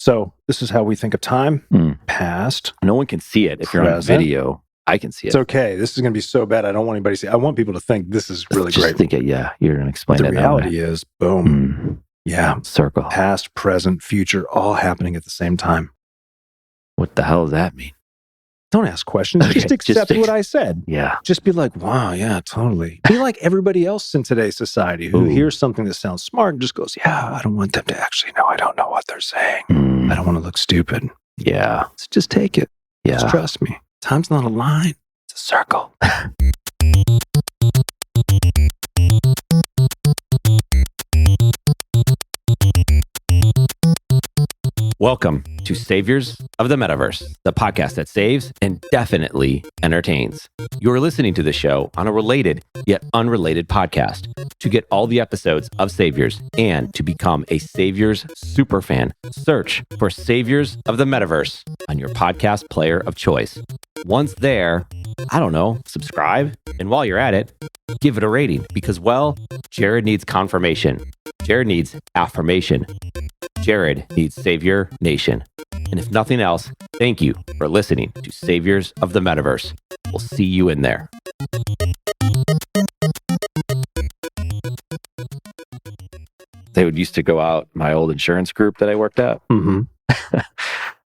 So this is how we think of time. Past. No one can see it. If you're on video, I can see it. It's okay. This is going to be so bad. I don't want anybody to see it. I want people to think this is really Just great. think it, yeah. You're going to explain The it. reality is, boom. Yeah. Circle. Past, present, future, all happening at the same time. What the hell does that mean? Don't ask questions. Okay, Just accept what I said. Yeah. Just be like, wow, yeah, totally. Be like everybody else in today's society who hears something that sounds smart and just goes, yeah, I don't want them to actually know. I don't know what they're saying. I don't want to look stupid. Yeah. So just take it. Yeah. Just trust me. Time's not a line. It's a circle. Welcome to Saviors of the Metaverse, the podcast that saves and definitely entertains. You're listening to the show on a related yet unrelated podcast. To get all the episodes of Saviors and to become a Saviors superfan, search for Saviors of the Metaverse on your podcast player of choice. Once there, I don't know, subscribe. And while you're at it, give it a rating because, well, Jared needs confirmation. Jared needs affirmation. Jared needs Savior Nation. And if nothing else, thank you for listening to Saviors of the Metaverse. We'll see you in there. They would used to go out, my old insurance group that I worked at. And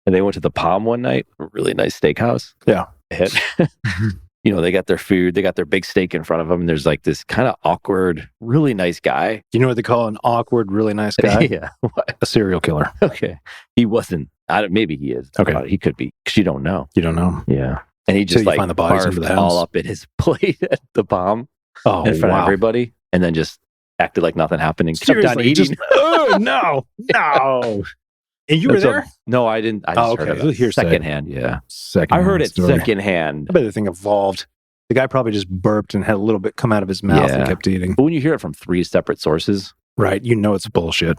they went to the Palm one night, a really nice steakhouse. Yeah. You know, they got their food, they got their big steak in front of them. And there's like this kind of awkward, really nice guy. You know what they call an awkward, really nice guy? Yeah. What? A serial killer. Okay. He wasn't. Maybe he is. Okay. He could be. Because you don't know. You don't know. Yeah. And he just you find the bodies under the house. all up in his plate at the Palm in front of everybody. And then just acted like nothing happened and kept on eating. No. And you were there? No, I didn't. I just heard it secondhand. Yeah. I heard it secondhand. I bet the thing evolved. The guy probably just burped and had a little bit come out of his mouth and kept eating. But when you hear it from three separate sources. Right. You know it's bullshit.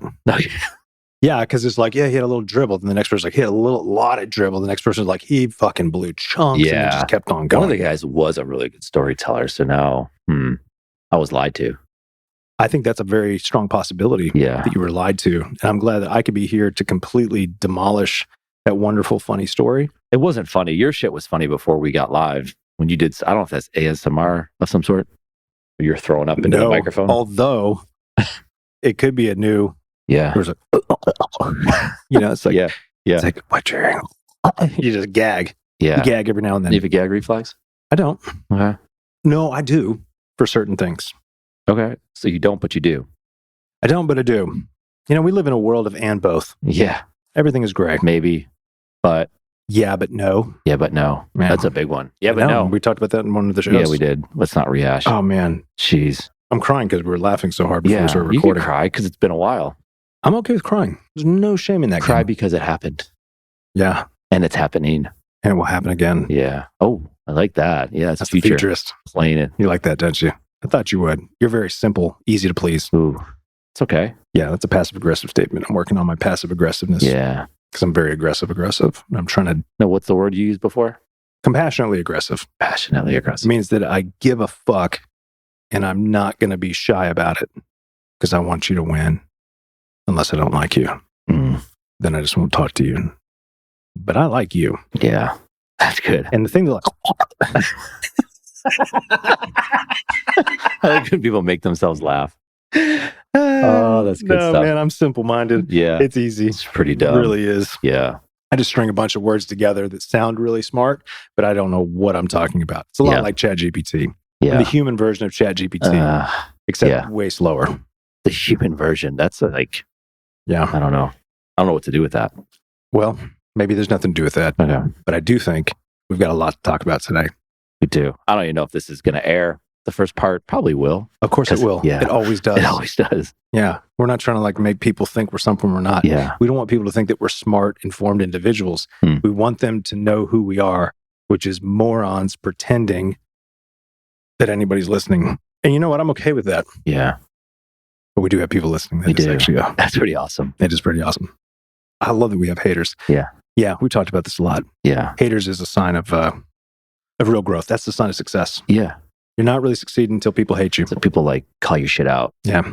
Yeah, because it's like, yeah, he had a little dribble. Then the next person's like, he had a lot of dribble. The next person's like, he fucking blew chunks. And it just kept on going. One of the guys was a really good storyteller. So now, I was lied to. I think that's a very strong possibility that you were lied to. And I'm glad that I could be here to completely demolish that wonderful, funny story. It wasn't funny. Your shit was funny before we got live. When you did, I don't know if that's ASMR of some sort. Or you're throwing up into the microphone. Although it could be a new... Yeah. It's like... It's like, what you're... You just gag. Yeah. You gag every now and then. You have a gag reflex? I don't. Okay. No, I do for certain things. Okay. So you don't, but you do. I don't, but I do. You know, we live in a world of and both. Yeah. Everything is gray. Maybe, but... Yeah, but no. Yeah, but no. Man. That's a big one. Yeah, but no. We talked about that in one of the shows. Yeah, we did. Let's not rehash. Oh, man. Jeez. I'm crying because we were laughing so hard before we started recording. You can cry because it's been a while. I'm okay with crying. There's no shame in that. Cry because it happened. Yeah. And it's happening. And it will happen again. Yeah. Oh, I like that. Yeah, that's the futurist. Playing it. You like that, don't you? I thought you would. You're very simple, easy to please. Ooh, it's okay. Yeah, that's a passive-aggressive statement. I'm working on my passive-aggressiveness. Yeah. Because I'm very aggressive. I'm trying to... No, what's the word you used before? Compassionately aggressive. Passionately aggressive. It means that I give a fuck and I'm not going to be shy about it because I want you to win. Unless I don't like you. Then I just won't talk to you. But I like you. Yeah. That's good. And the thing that I like when people make themselves laugh. Oh, that's good stuff. Man, I'm simple-minded. Yeah. It's easy. It's pretty dumb. It really is. Yeah. I just string a bunch of words together that sound really smart, but I don't know what I'm talking about. It's a lot like ChatGPT. Yeah. The human version of ChatGPT, except way slower. The human version. That's like... Yeah. I don't know. I don't know what to do with that. Well, maybe there's nothing to do with that. Okay. But I do think we've got a lot to talk about today. We do. I don't even know if this is going to air. The first part probably will. Of course it will. Yeah. It always does. It always does. Yeah. We're not trying to like make people think we're something we're not. Yeah. We don't want people to think that we're smart, informed individuals. We want them to know who we are, which is morons pretending that anybody's listening. And you know what? I'm okay with that. Yeah. But we do have people listening. That's pretty awesome. It is pretty awesome. I love that we have haters. Yeah. Yeah. We talked about this a lot. Yeah. Haters is a sign of real growth. That's the sign of success. Yeah. You're not really succeeding until people hate you. So people like call your shit out. Yeah.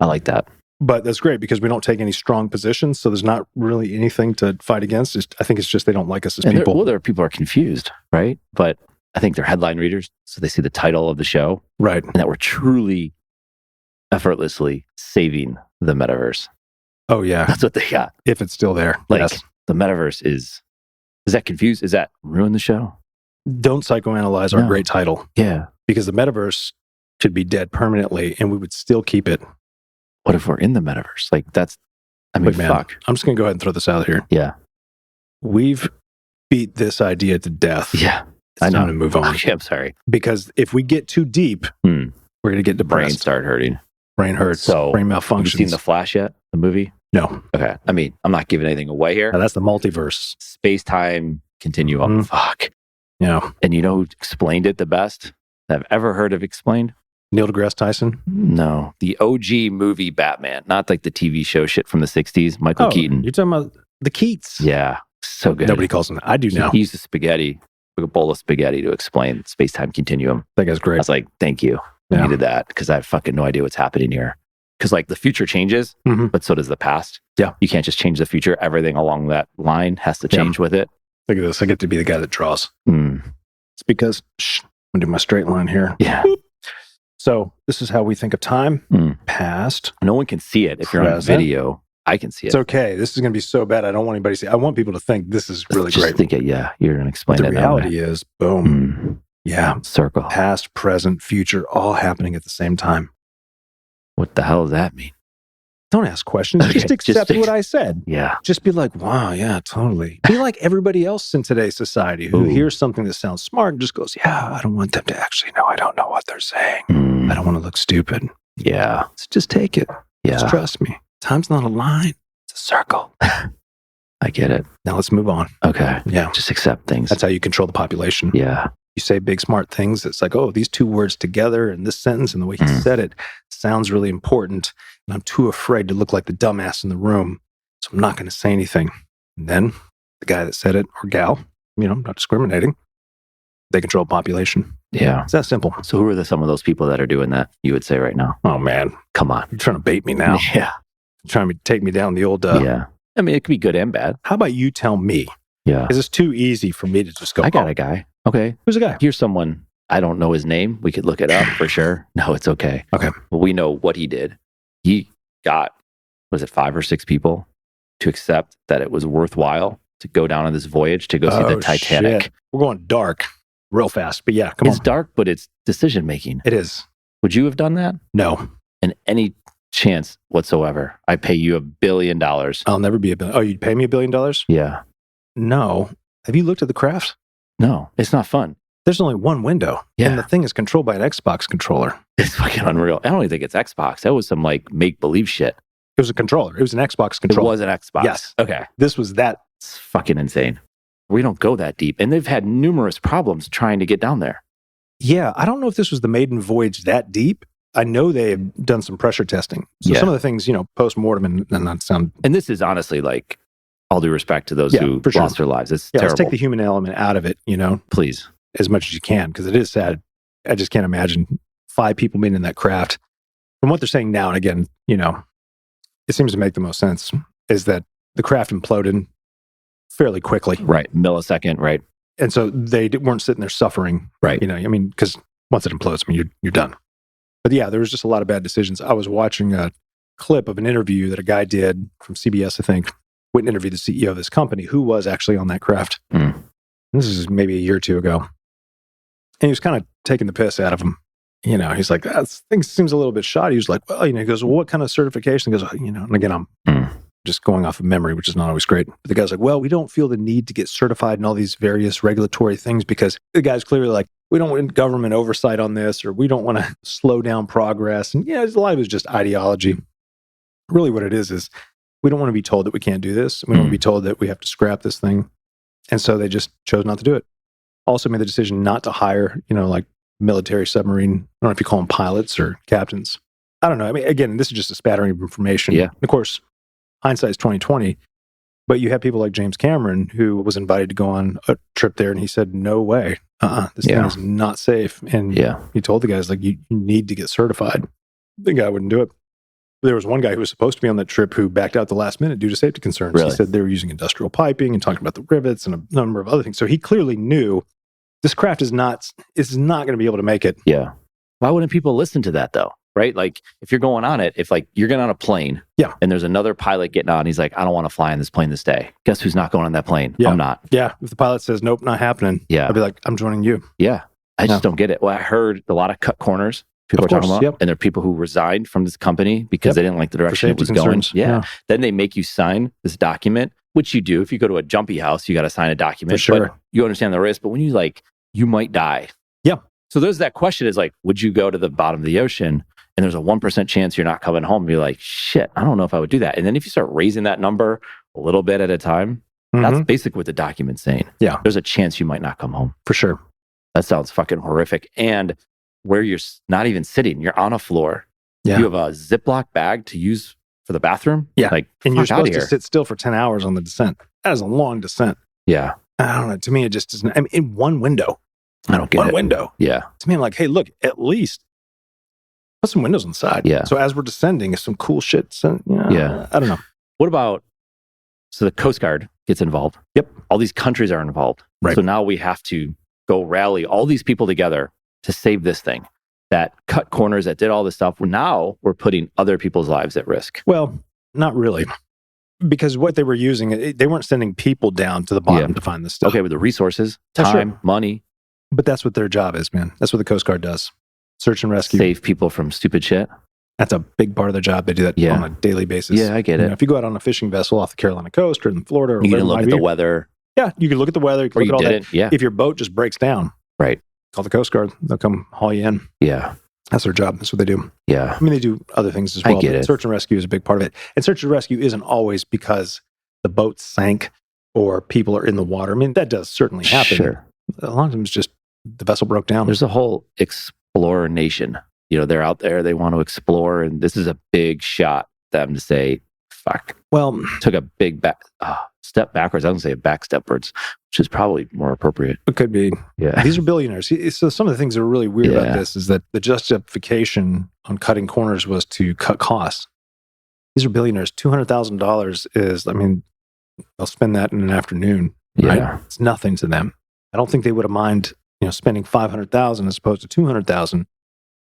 I like that. But that's great because we don't take any strong positions. So there's not really anything to fight against. I think it's just they don't like us as people. There are people are confused, right? But I think they're headline readers. So they see the title of the show. Right. And that we're truly, effortlessly saving the metaverse. Oh, yeah. That's what they got. If it's still there. Like, yes. The metaverse is that confused? Is that ruin the show? Don't psychoanalyze our great title. Yeah. Because the metaverse should be dead permanently and we would still keep it. What if we're in the metaverse? Like, that's, I mean, man, fuck. I'm just going to go ahead and throw this out here. Yeah. We've beat this idea to death. Yeah. It's time to move on. Okay, I'm sorry. Because if we get too deep, we're going to get depressed. Brain start hurting. Brain hurts. So, brain malfunctions. Have you seen The Flash yet? The movie? No. Okay. I mean, I'm not giving anything away here. Now, that's the multiverse. Space-time continuum. Fuck. Yeah. And you know who explained it the best that I've ever heard of explained? Neil deGrasse Tyson? No. The OG movie Batman. Not like the TV show shit from the 60s. Michael Keaton. You're talking about the Keats? Yeah. So good. Nobody calls him that. I do now. He used a bowl of spaghetti to explain space-time continuum. That guy's great. I was like, thank you. I needed that because I have fucking no idea what's happening here. Because like the future changes, but so does the past. Yeah. You can't just change the future. Everything along that line has to change with it. Look at this. I get to be the guy that draws. It's because, I'm going to do my straight line here. Yeah. So this is how we think of time. Past. No one can see it. If you're on video, I can see it. It's okay. This is going to be so bad. I don't want anybody to see it. I want people to think this is really great. Think it, yeah. You're going to explain it. The reality is, boom. Yeah. Circle. Past, present, future, all happening at the same time. What the hell does that mean? Don't ask questions. Okay, just accept what I said. Yeah. Just be like, wow, yeah, totally. Be like everybody else in today's society who hears something that sounds smart and just goes, yeah, I don't want them to actually know. I don't know what they're saying. I don't want to look stupid. Yeah. Just take it. Yeah. Just trust me. Time's not a line. It's a circle. I get it. Now let's move on. Okay. Yeah. Just accept things. That's how you control the population. Yeah. You say big, smart things. It's like, oh, these two words together in this sentence and the way he said it sounds really important. And I'm too afraid to look like the dumbass in the room. So I'm not going to say anything. And then the guy that said it, or gal, I'm not discriminating. They control population. Yeah. It's that simple. So who are some of those people that are doing that, you would say right now? Oh, man. Come on. You're trying to bait me now. Yeah. You're trying to take me down the old... yeah. I mean, it could be good and bad. How about you tell me? Yeah. Is this too easy for me to just go, I got a guy. Okay. Who's the guy? Here's someone. I don't know his name. We could look it up for sure. No, it's okay. Okay. But we know what he did. He got, was it 5 or 6 people to accept that it was worthwhile to go down on this voyage to go see the Titanic. Shit. We're going dark real fast. But yeah, come on. It's dark, but it's decision making. It is. Would you have done that? No. In any chance whatsoever, I pay you $1 billion. I'll never be $1 billion. Oh, you'd pay me $1 billion? Yeah. No. Have you looked at the craft? No, it's not fun. There's only one window. Yeah. And the thing is controlled by an Xbox controller. It's fucking unreal. I don't even think it's Xbox. That was some like make-believe shit. It was a controller. It was an Xbox controller. It was an Xbox. Yes. Okay. This was that. It's fucking insane. We don't go that deep. And they've had numerous problems trying to get down there. Yeah. I don't know if this was the maiden voyage that deep. I know they have done some pressure testing. So some of the things, post-mortem and not sound... And this is honestly like, all due respect to those who lost their lives. It's terrible. Let's take the human element out of it, Please. As much as you can, because it is sad. I just can't imagine 5 people being in that craft. From what they're saying now, and again, it seems to make the most sense, is that the craft imploded fairly quickly. Right. Millisecond, right. And so they weren't sitting there suffering. Right. Because once it implodes, you're done. But yeah, there was just a lot of bad decisions. I was watching a clip of an interview that a guy did from CBS, I think, went and interviewed the CEO of this company who was actually on that craft. This is maybe a year or two ago. And he was kind of taking the piss out of him. He's like, that thing seems a little bit shoddy. He was like, well, he goes, well, what kind of certification? He goes, and again, I'm just going off of memory, which is not always great. But the guy's like, well, we don't feel the need to get certified in all these various regulatory things because the guy's clearly like, we don't want government oversight on this, or we don't want to slow down progress. And a lot of it is just ideology. Really what it is we don't want to be told that we can't do this. We don't want to be told that we have to scrap this thing. And so they just chose not to do it. Also made the decision not to hire, like military submarine, I don't know if you call them pilots or captains. I don't know. I mean, again, this is just a spattering of information. Yeah. Of course, hindsight is 2020. But you have people like James Cameron, who was invited to go on a trip there, and he said, no way. This thing is not safe. And he told the guys, like, you need to get certified. The guy wouldn't do it. There was one guy who was supposed to be on that trip who backed out the last minute due to safety concerns. Really? He said they were using industrial piping and talking about the rivets and a number of other things. So he clearly knew this craft is not going to be able to make it. Yeah. Why wouldn't people listen to that though? Right? Like if you're going on it, if like you're getting on a plane and there's another pilot getting on, he's like, I don't want to fly on this plane this day. Guess who's not going on that plane? Yeah. I'm not. Yeah. If the pilot says, nope, not happening. Yeah. I'd be like, I'm joining you. Yeah. I just don't get it. Well, I heard a lot of cut corners people are talking about. And there are people who resigned from this company because they didn't like the direction it was going. Yeah. Then they make you sign this document, which you do. If you go to a jumpy house, you got to sign a document. For sure. But you understand the risk. But when you might die. Yeah. So there's that question is like, would you go to the bottom of the ocean and there's a 1% chance you're not coming home? And you're like, shit, I don't know if I would do that. And then if you start raising that number a little bit at a time, that's basically what the document's saying. Yeah. There's a chance you might not come home. For sure. That sounds fucking horrific. And where you're not even sitting, you're on a floor. Yeah. You have a Ziploc bag to use for the bathroom. Yeah. Like, and you're supposed to sit still for 10 hours on the descent. That is a long descent. Yeah. I don't know. To me, it just doesn't. I mean, in one window. I don't get one it. window. Yeah. To me, I'm like, hey, look, at least put some windows on the side. Yeah. So as we're descending, if some cool shit. Yeah. I don't know. What about, so the Coast Guard gets involved. Yep. All these countries are involved. Right. So now we have to go rally all these people together to save this thing that cut corners, that did all this stuff. Now we're putting other people's lives at risk. Well, not really. Because what they were using, they weren't sending people down to the bottom to find this stuff. Okay, with the resources, time, money. But that's what their job is, man. That's what the Coast Guard does. Search and rescue. Save people from stupid shit. That's a big part of their job. They do that on a daily basis. Yeah, I get it. If you go out on a fishing vessel off the Carolina coast or in Florida or you can look at the weather. Yeah, you can look at the weather. You can look at all that. Yeah. If your boat just breaks down, right, call the Coast Guard. They'll come haul you in. Yeah. That's their job. That's what they do. Yeah. I mean, they do other things as well. I get it. Search and rescue is a big part of it. And search and rescue isn't always because the boat sank or people are in the water. I mean, that does certainly happen. Sure. A lot of times just the vessel broke down. There's a whole explorer nation. You know, they're out there, they want to explore. And this is a big shot for them to say, fuck. Well, took a big step backwards. I don't say a back stepwards, which is probably more appropriate. It could be. Yeah. These are billionaires. So some of the things that are really weird about this is that the justification on cutting corners was to cut costs. These are billionaires. $200,000 is, I mean, they'll spend that in an afternoon. Right? Yeah. It's nothing to them. I don't think they would have mind, spending $500,000 as opposed to $200,000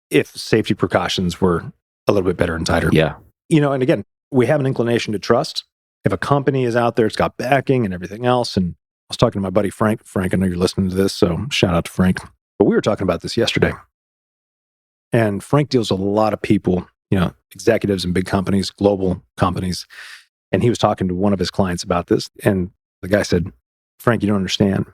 if safety precautions were a little bit better and tighter. Yeah. And again, we have an inclination to trust. If a company is out there, it's got backing and everything else. And I was talking to my buddy Frank. Frank, I know you're listening to this, so shout out to Frank. But we were talking about this yesterday. And Frank deals with a lot of people, executives in big companies, global companies. And he was talking to one of his clients about this. And the guy said, Frank, you don't understand.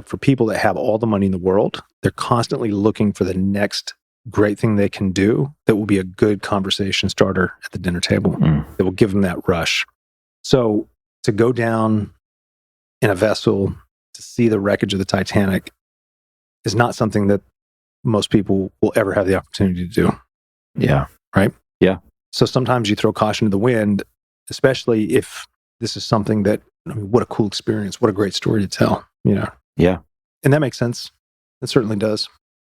For people that have all the money in the world, they're constantly looking for the next great thing they can do that will be a good conversation starter at the dinner table, that will give them that rush. So to go down in a vessel to see the wreckage of the Titanic is not something that most people will ever have the opportunity to do. Yeah. Right? Yeah. So sometimes you throw caution to the wind, especially if this is something that, what a cool experience, what a great story to tell, Yeah. And that makes sense. It certainly does.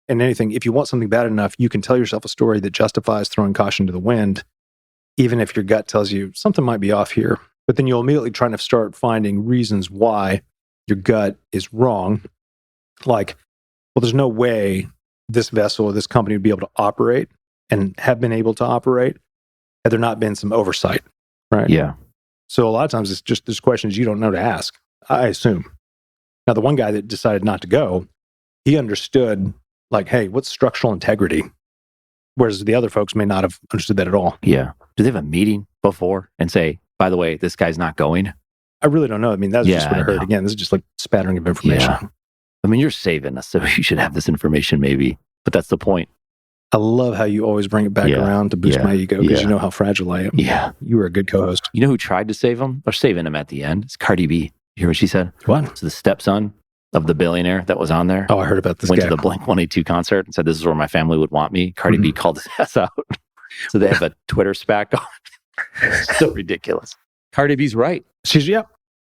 And anything, if you want something bad enough, you can tell yourself a story that justifies throwing caution to the wind, even if your gut tells you something might be off here. But then you'll immediately try to start finding reasons why your gut is wrong. Like, well, there's no way this vessel or this company would be able to operate and have been able to operate had there not been some oversight, right? Yeah. So a lot of times it's just there's questions you don't know to ask, I assume. Now, the one guy that decided not to go, he understood, like, hey, what's structural integrity? Whereas the other folks may not have understood that at all. Yeah. Do they have a meeting before and say, by the way, this guy's not going? I really don't know. I mean, that's just what I heard. Again, this is just like spattering of information. Yeah. I mean, you're saving us, so you should have this information maybe. But that's the point. I love how you always bring it back around to boost my ego because you know how fragile I am. Yeah. You were a good co-host. You know who tried to save him? Or saving him at the end? It's Cardi B. You hear what she said? What? So the stepson of the billionaire that was on there. Oh, I heard about this Went guy. to the Blink-182 concert and said, this is where my family would want me. Cardi B called his ass out. So they have a Twitter spat going. So ridiculous. Cardi B's right.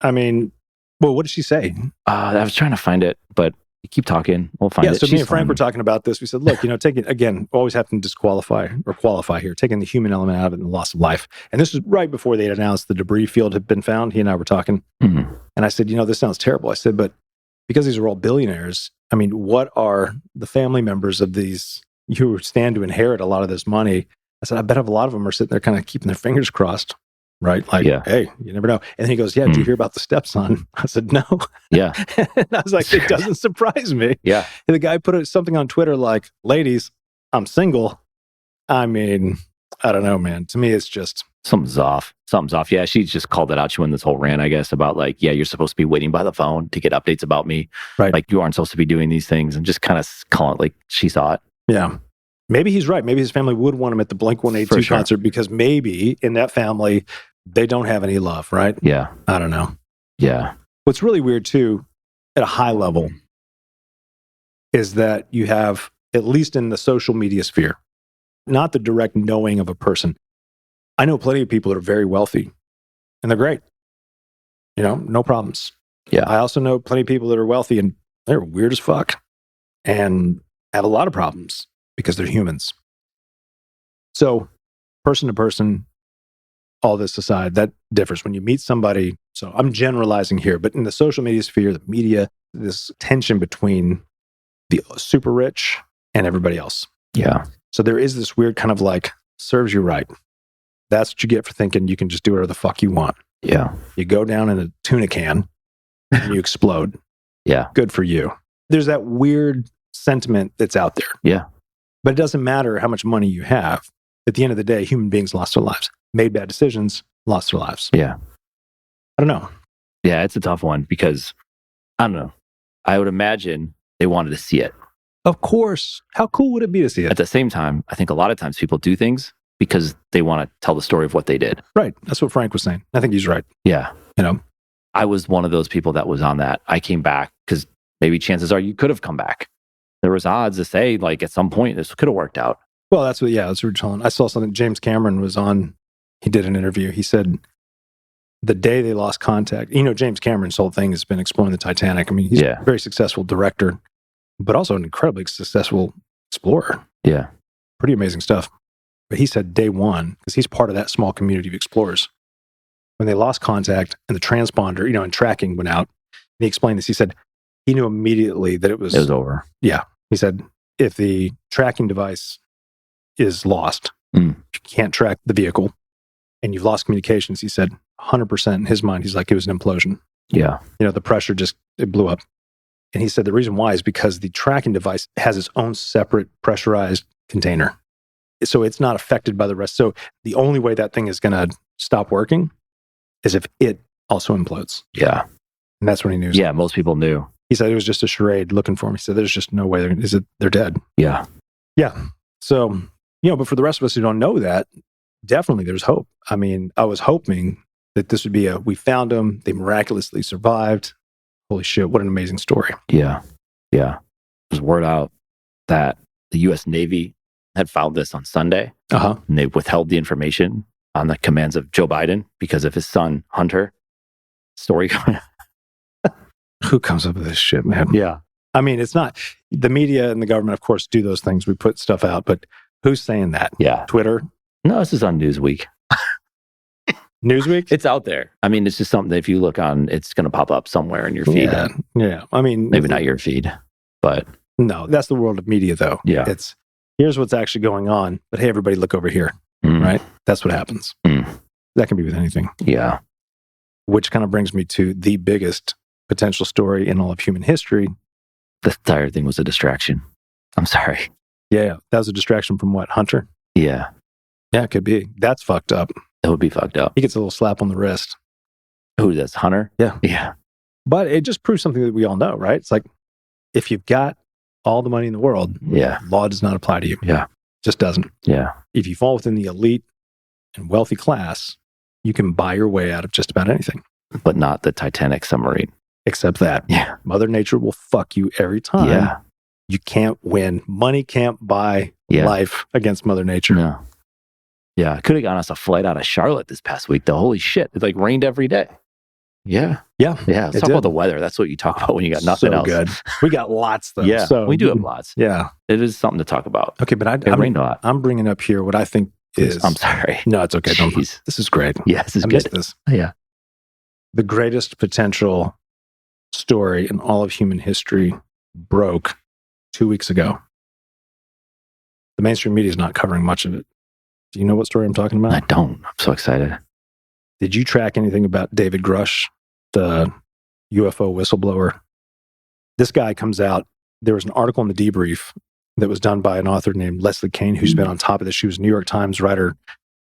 I mean, well, what did she say? I was trying to find it, but You keep talking. We'll find it. So me She's and Frank fine. were talking about this. We said, look, taking, again, always have to disqualify or qualify here, taking the human element out of it and the loss of life. And this was right before they had announced the debris field had been found. He and I were talking. Mhm. And I said, this sounds terrible. I said, but because these are all billionaires, I mean, what are the family members of these who stand to inherit a lot of this money? I said, I bet a lot of them are sitting there kind of keeping their fingers crossed, right? Like, hey, you never know. And then he goes, did you hear about the stepson? I said, no. Yeah. And I was like, it doesn't surprise me. Yeah. And the guy put something on Twitter like, ladies, I'm single. I mean, I don't know, man. To me, it's just... Something's off. Yeah, she just called it out. She went this whole rant, I guess, about like, yeah, you're supposed to be waiting by the phone to get updates about me. Right. Like, you aren't supposed to be doing these things, and just kind of calling it like she saw it. Yeah. Maybe he's right. Maybe his family would want him at the Blink-182 concert because maybe in that family, they don't have any love, right? Yeah. I don't know. Yeah. What's really weird, too, at a high level, is that you have, at least in the social media sphere, not the direct knowing of a person. I know plenty of people that are very wealthy, and they're great. No problems. Yeah. I also know plenty of people that are wealthy, and they're weird as fuck, and have a lot of problems because they're humans. So, person to person, all this aside, that differs. When you meet somebody, so I'm generalizing here, but in the social media sphere, the media, this tension between the super rich and everybody else. Yeah. So there is this weird kind of like, serves you right. That's what you get for thinking you can just do whatever the fuck you want. Yeah. You go down in a tuna can and you explode. Yeah. Good for you. There's that weird sentiment that's out there. Yeah. But it doesn't matter how much money you have. At the end of the day, human beings lost their lives, made bad decisions, lost their lives. Yeah. I don't know. Yeah, it's a tough one because, I don't know. I would imagine they wanted to see it. Of course. How cool would it be to see it? At the same time, I think a lot of times people do things because they want to tell the story of what they did. Right. That's what Frank was saying. I think he's right. Yeah. I was one of those people that was on that. I came back because maybe chances are you could have come back. There was odds to say, like, at some point, this could have worked out. Well, that's what we're telling. I saw something. James Cameron was on, he did an interview. He said the day they lost contact, James Cameron's whole thing has been exploring the Titanic. I mean, he's a very successful director, but also an incredibly successful explorer. Yeah. Pretty amazing stuff. But he said day one, because he's part of that small community of explorers, when they lost contact and the transponder, and tracking went out, and he explained this. He said he knew immediately that it was over. Yeah. He said, if the tracking device is lost, you can't track the vehicle, and you've lost communications, he said 100% in his mind, he's like, it was an implosion. Yeah. The pressure it blew up. And he said the reason why is because the tracking device has its own separate pressurized container. So it's not affected by the rest. So the only way that thing is going to stop working is if it also implodes. Yeah. And that's when he knew. Yeah, most people knew. He said it was just a charade looking for him. He said there's just no way they're dead. Yeah. Yeah. So, but for the rest of us who don't know that, definitely there's hope. I mean, I was hoping that this would be we found them, they miraculously survived. Holy shit, what an amazing story. Yeah. Yeah. There's word out that the U.S. Navy had found this on Sunday. Uh-huh. And they withheld the information on the commands of Joe Biden because of his son, Hunter. Story going on. Who comes up with this shit, man? Yeah. I mean, it's not the media and the government, of course, do those things. We put stuff out, but who's saying that? Yeah. Twitter? No, this is on Newsweek. Newsweek? It's out there. I mean, it's just something that if you look on, it's going to pop up somewhere in your feed. Yeah. I mean, maybe not your feed, but. No, that's the world of media, though. Yeah. It's here's what's actually going on, but hey, everybody look over here, right? That's what happens. That can be with anything. Yeah. Which kind of brings me to the biggest potential story in all of human history. The entire thing was a distraction. I'm sorry. Yeah. That was a distraction from what? Hunter? Yeah. Yeah, it could be. That's fucked up. It would be fucked up. He gets a little slap on the wrist. Who, that's Hunter? Yeah. Yeah. But it just proves something that we all know, right? It's like, if you've got all the money in the world, law does not apply to you. Yeah. Just doesn't. Yeah. If you fall within the elite and wealthy class, you can buy your way out of just about anything. But not the Titanic submarine. Except that. Yeah. Mother Nature will fuck you every time. Yeah. You can't win. Money can't buy life against Mother Nature. No. Yeah. I could have gotten us a flight out of Charlotte this past week, though. Holy shit. It rained every day. Yeah. Yeah. Let's talk about the weather. That's what you talk about when you got nothing else. Good. We got lots though. Yeah, so we do have lots. Yeah. It is something to talk about. Okay, but It rained a lot. I'm bringing up here what I think is... I'm sorry. No, it's okay. This is great. Yeah, this is good. Missed this. Yeah. The greatest potential story in all of human history broke 2 weeks ago. The mainstream media is not covering much of it. Do you know what story I'm talking about? I don't. I'm so excited. Did you track anything about David Grush, the UFO whistleblower? This guy comes out. There was an article in the Debrief that was done by an author named Leslie Kane, who's been on top of this. She was a New York Times writer,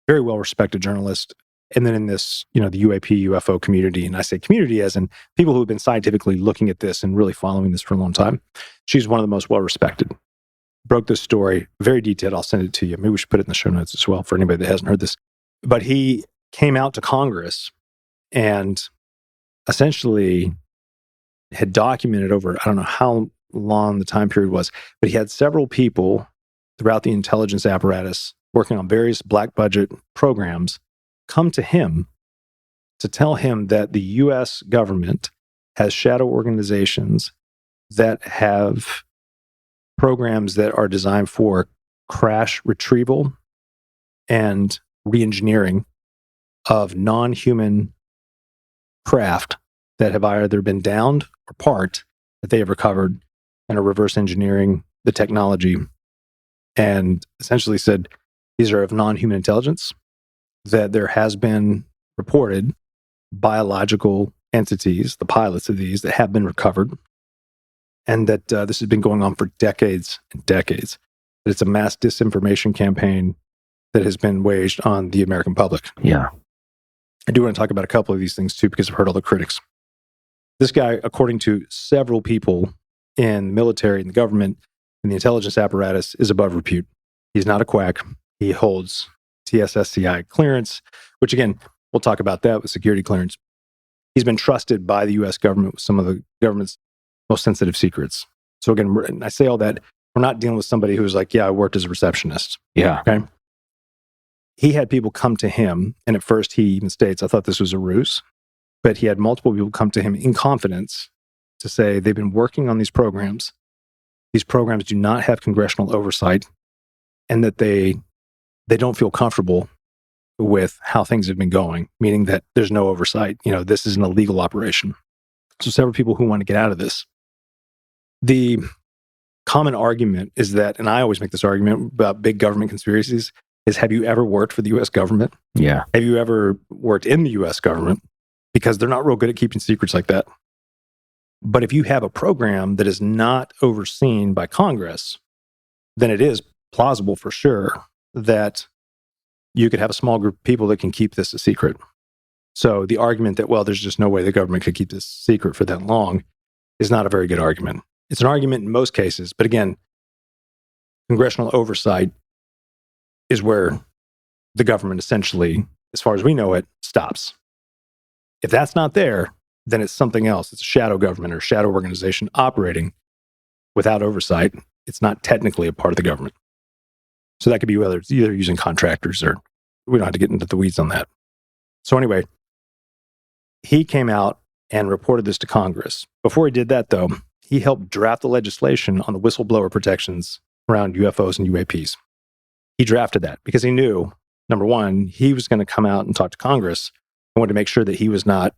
very well-respected journalist. And then in this, the UAP, UFO community, and I say community as in people who have been scientifically looking at this and really following this for a long time. She's one of the most well-respected. Broke this story, very detailed. I'll send it to you. Maybe we should put it in the show notes as well for anybody that hasn't heard this. But he came out to Congress and essentially had documented over, I don't know how long the time period was, but he had several people throughout the intelligence apparatus working on various black budget programs come to him to tell him that the U.S. government has shadow organizations that have programs that are designed for crash retrieval and re-engineering of non-human craft that have either been downed or parked that they have recovered and are reverse engineering the technology, and essentially said these are of non-human intelligence, that there has been reported biological entities, the pilots of these, that have been recovered, and that this has been going on for decades and decades. That it's a mass disinformation campaign that has been waged on the American public. Yeah. I do want to talk about a couple of these things too, because I've heard all the critics. This guy, according to several people in the military and the government and the intelligence apparatus, is above repute. He's not a quack. He holds TSSCI clearance, which again, we'll talk about that with security clearance. He's been trusted by the U.S. government with some of the government's most sensitive secrets. So again, I say all that, we're not dealing with somebody who's like, yeah, I worked as a receptionist. Yeah. Okay. He had people come to him, and at first he even states, I thought this was a ruse, but he had multiple people come to him in confidence to say they've been working on these programs. These programs do not have congressional oversight, and that they don't feel comfortable with how things have been going, meaning that there's no oversight. This is an illegal operation. So several people who want to get out of this. The common argument is that, and I always make this argument about big government conspiracies, is have you ever worked for the U.S. government? Yeah. Have you ever worked in the U.S. government? Because they're not real good at keeping secrets like that. But if you have a program that is not overseen by Congress, then it is plausible for sure that you could have a small group of people that can keep this a secret. So the argument that, well, there's just no way the government could keep this secret for that long is not a very good argument. It's an argument in most cases, but again, congressional oversight is where the government essentially, as far as we know it, stops. If that's not there, then it's something else. It's a shadow government or shadow organization operating without oversight. It's not technically a part of the government. So that could be whether it's either using contractors or we don't have to get into the weeds on that. So anyway, he came out and reported this to Congress. Before he did that, though, he helped draft the legislation on the whistleblower protections around UFOs and UAPs. He drafted that because he knew, number one, he was going to come out and talk to Congress and wanted to make sure that he was not